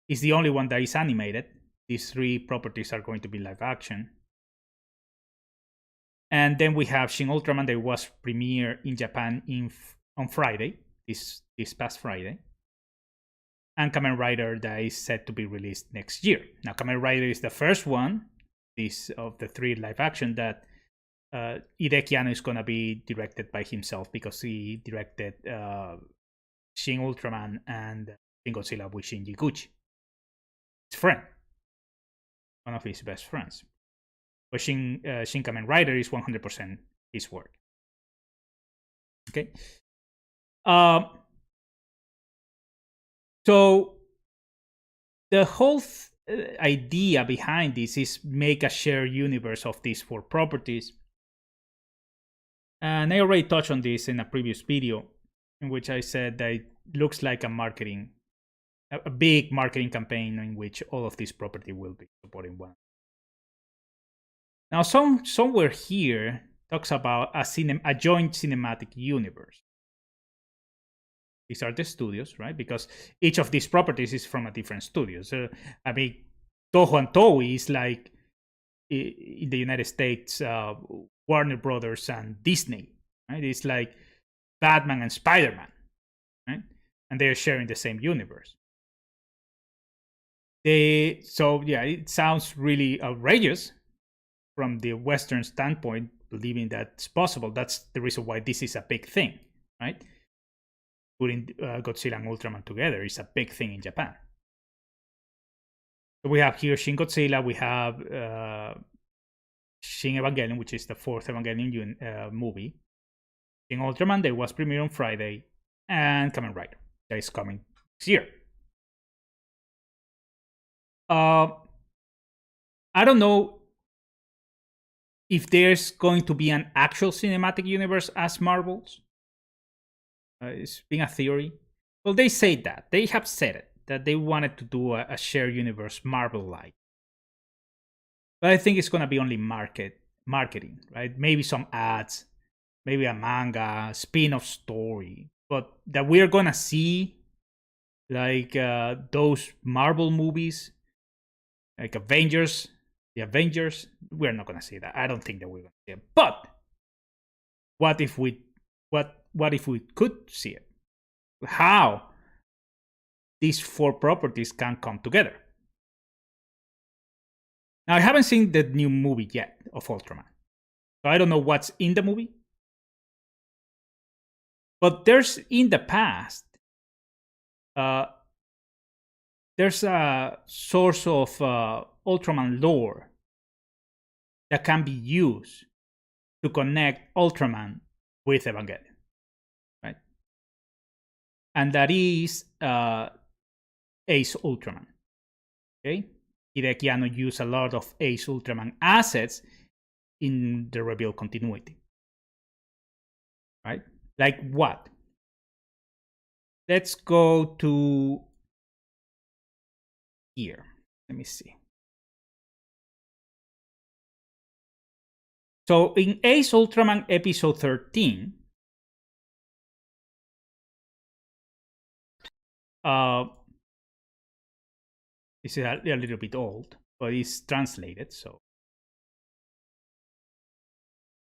is the only one that is animated. These 3 properties are going to be live action. And then we have Shin Ultraman that was premiered in Japan on Friday, this past Friday. And Kamen Rider that is set to be released next year. Now, Kamen Rider is the first one of the 3 live action that Hideaki Anno is going to be directed by himself, because he directed Shin Ultraman and Shin Godzilla with Shinji Gucci, his friend, one of his best friends. But Shin Kamen Rider is 100% his work. Okay. So the whole idea behind this is make a shared universe of these 4 properties. And I already touched on this in a previous video, in which I said that it looks like a big marketing campaign in which all of these property will be supporting one. Now, somewhere here talks about a joint cinematic universe. These are the studios, right? Because each of these properties is from a different studio. So, I mean, Toho and Toei is like, in the United States, Warner Brothers and Disney, right? It's like Batman and Spider-Man, right? And they're sharing the same universe. So yeah, it sounds really outrageous from the Western standpoint, believing that's possible. That's the reason why this is a big thing, right? Putting Godzilla and Ultraman together is a big thing in Japan. So we have here Shin Godzilla, we have Shin Evangelion, which is the 4th Evangelion movie. Shin Ultraman, that was premiered on Friday, and Kamen Rider, that is coming this year. I don't know if there's going to be an actual cinematic universe as Marvel's. It's been a theory. Well, they say that. They have said it, that they wanted to do a shared universe Marvel-like. But I think it's going to be only marketing, right? Maybe some ads, maybe a manga, spin-off story. But that we're going to see, like those Marvel movies, like the Avengers, we're not going to see that. I don't think that we're going to see it. But what if we could see it? How these 4 properties can come together. Now, I haven't seen the new movie yet of Ultraman, so I don't know what's in the movie. But there's, in the past, there's a source of Ultraman lore that can be used to connect Ultraman with Evangelion, right? And that is Ace Ultraman, okay? Hideki Anno used a lot of Ace Ultraman assets in the revealed continuity, right? Like what? Let's go to here. Let me see. So in Ace Ultraman episode 13, this is a little bit old, but it's translated, so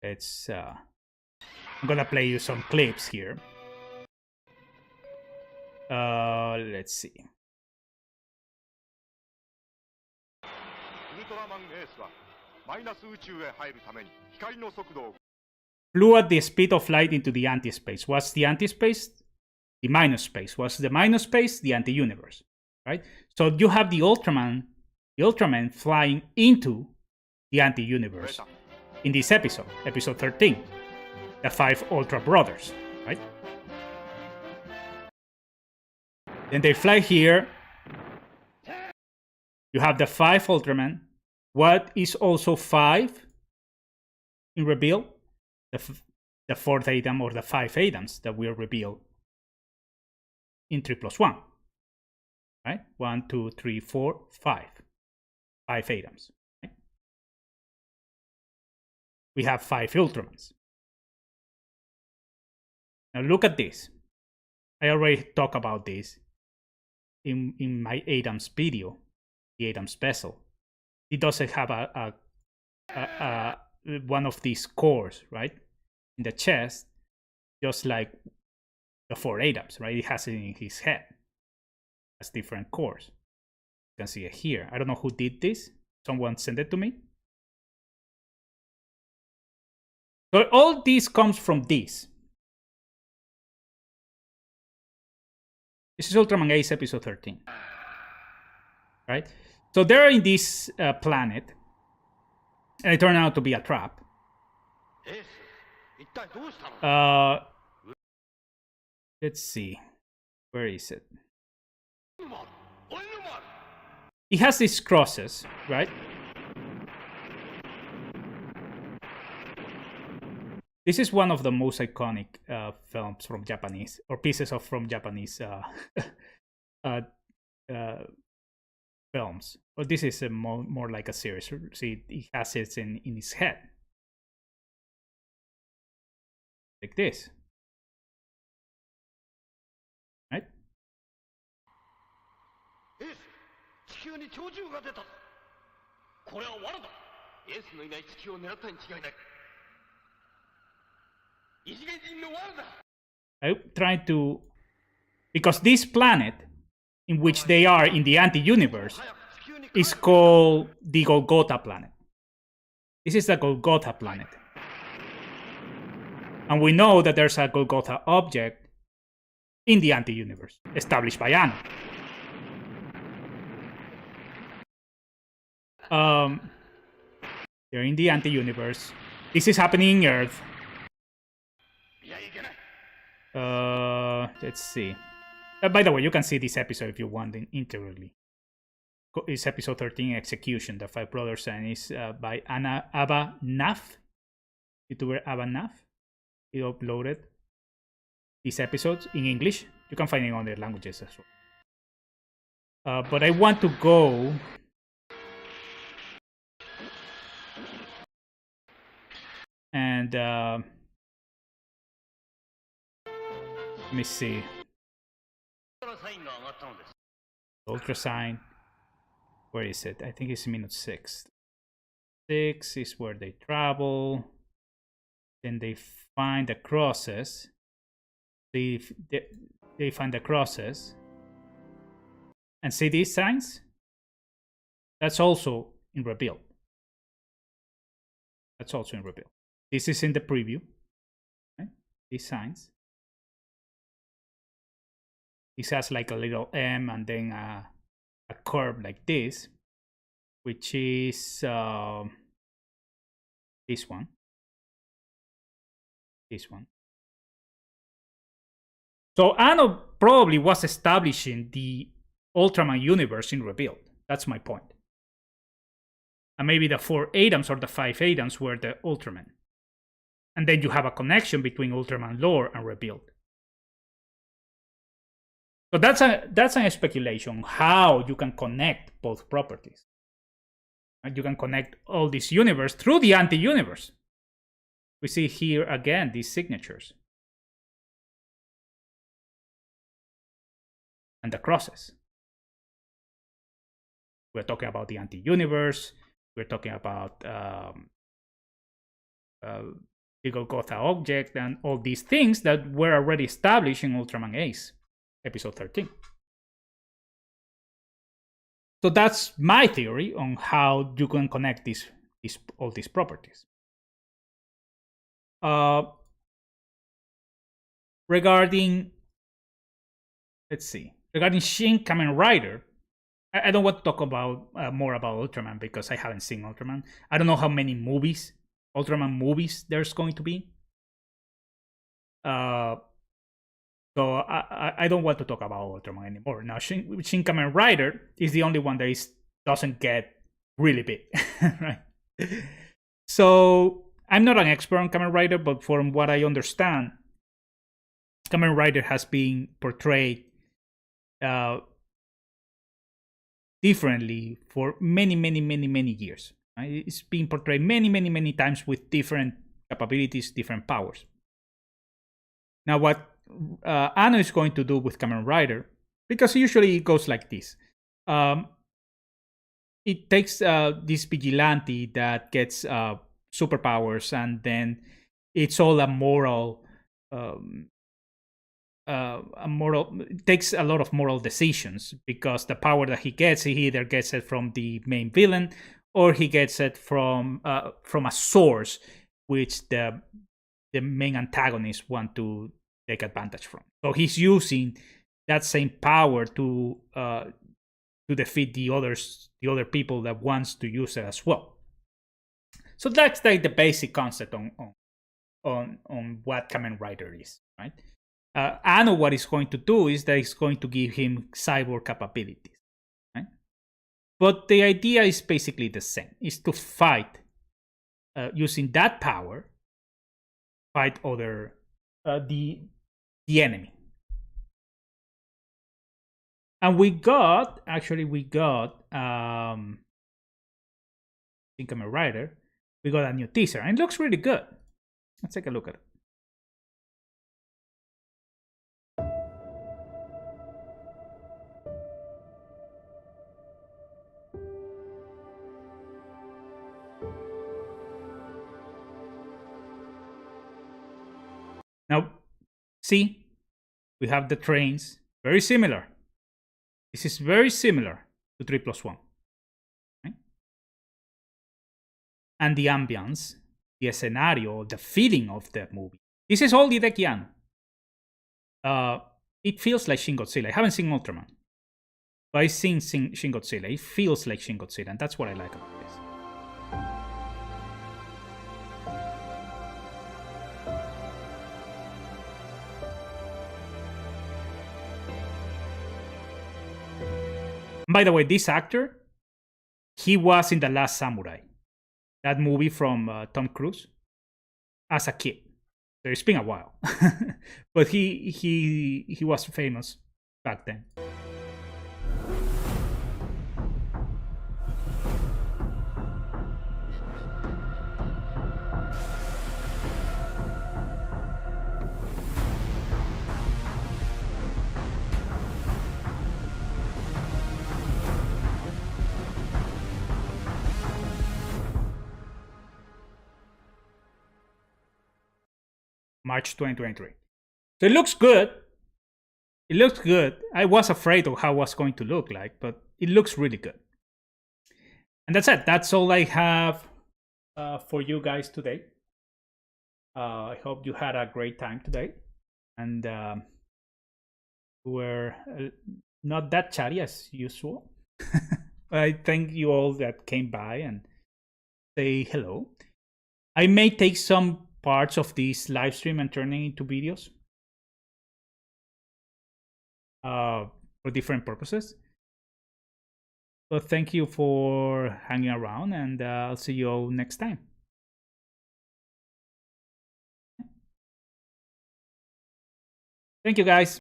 let's I'm gonna play you some clips here. Let's see. Flew at the speed of light into the anti-space. What's the anti-space? The minus space. What's the minus space? The anti-universe, right? So you have the Ultraman flying into the anti-universe in this episode, episode 13, the 5 Ultra Brothers, right? Then they fly here. You have the 5 Ultraman. What is also 5 in reveal? The 4th Adam or the 5 Adams that will reveal in 3+1. Right? 1, 2, 3, 4, 5. 5 Adams. Right? We have 5 Ultramans. Now look at this. I already talked about this in my Adams video, the Adams bezel. It doesn't have a one of these cores, right, in the chest, just like the 4 Adams, right? It has it in his head. It has different cores. You can see it here. I don't know who did this. Someone sent it to me. So all this comes from this. This is Ultraman Ace episode 13, right? So they're in this planet, and it turned out to be a trap. Let's see. Where is it? It has these crosses, right? This is one of the most iconic films from Japanese, or pieces of from Japanese films. Well, this is a more like a series. See, it has it in his head. Like this. Right? I'm trying to... Because this planet, in which they are in the anti-universe, is called the Golgotha planet. This is the Golgotha planet. And we know that there's a Golgotha object in the anti-universe, established by Anno. They're in the anti-universe. This is happening in Earth. Let's see. By the way, you can see this episode if you want integrally. It's episode 13, Execution, The Five Brothers, and it's by Abba Naf, YouTuber Abba Naf. He uploaded these episodes in English. You can find it on other languages as well. But I want to go and let me see. Ultra sign. Where is it? I think it's minute 6. 6 is where they travel. Then they find the crosses. They find the crosses. And see these signs? That's also in Rebuild. That's also in Rebuild. This is in the preview. Right? These signs. This has like a little M and then a curve like this, which is this one. This one. So Anno probably was establishing the Ultraman universe in Rebuild. That's my point. And maybe the 4 Adams or the 5 Adams were the Ultraman. And then you have a connection between Ultraman lore and Rebuild. So that's a speculation how you can connect both properties. And you can connect all this universe through the anti-universe. We see here again these signatures. And the crosses. We're talking about the anti-universe. We're talking about the Golgotha object and all these things that were already established in Ultraman Ace, episode 13. So that's my theory on how you can connect all these properties. Regarding Shin Kamen Rider, I don't want to talk about more about Ultraman because I haven't seen Ultraman. I don't know how many Ultraman movies there's going to be. So I don't want to talk about Ultraman anymore. Now, Shin Kamen Rider is the only one that doesn't get really big, right? So I'm not an expert on Kamen Rider, but from what I understand, Kamen Rider has been portrayed differently for many years. Right? It's been portrayed many times with different capabilities, different powers. Now, what Anno is going to do with Kamen Rider, because usually it goes like this. It takes this vigilante that gets superpowers, and then it's all a moral. It takes a lot of moral decisions because the power that he either gets it from the main villain or he gets it from a source which the main antagonists want to take advantage from. So he's using that same power to defeat the other people that wants to use it as well. So that's like the basic concept on what Kamen Rider is, right? Anno, what it's going to do is that it's going to give him cyborg capabilities, right? But the idea is basically the same: is to fight using that power, fight other the enemy. And we got in Kamen Rider, we got a new teaser, and it looks really good. Let's take a look at it. Now, see, we have the trains, very similar. This is very similar to 3+1. Right? And the ambience, the scenario, the feeling of the movie. This is all Hideaki Anno. It feels like Shin Godzilla. I haven't seen Ultraman. But I've seen Shin Godzilla. It feels like Shin Godzilla, and that's what I like about this. By the way, this actor, he was in The Last Samurai, that movie from Tom Cruise, as a kid. So it's been a while, but he was famous back then. March 2023. So it looks good. It looks good. I was afraid of how it was going to look like, but it looks really good. And that's it. That's all I have for you guys today. I hope you had a great time today. And we're not that chatty as usual. I thank you all that came by and say hello. I may take some parts of this live stream and turning into videos for different purposes. So thank you for hanging around, and I'll see you all next time. Thank you, guys.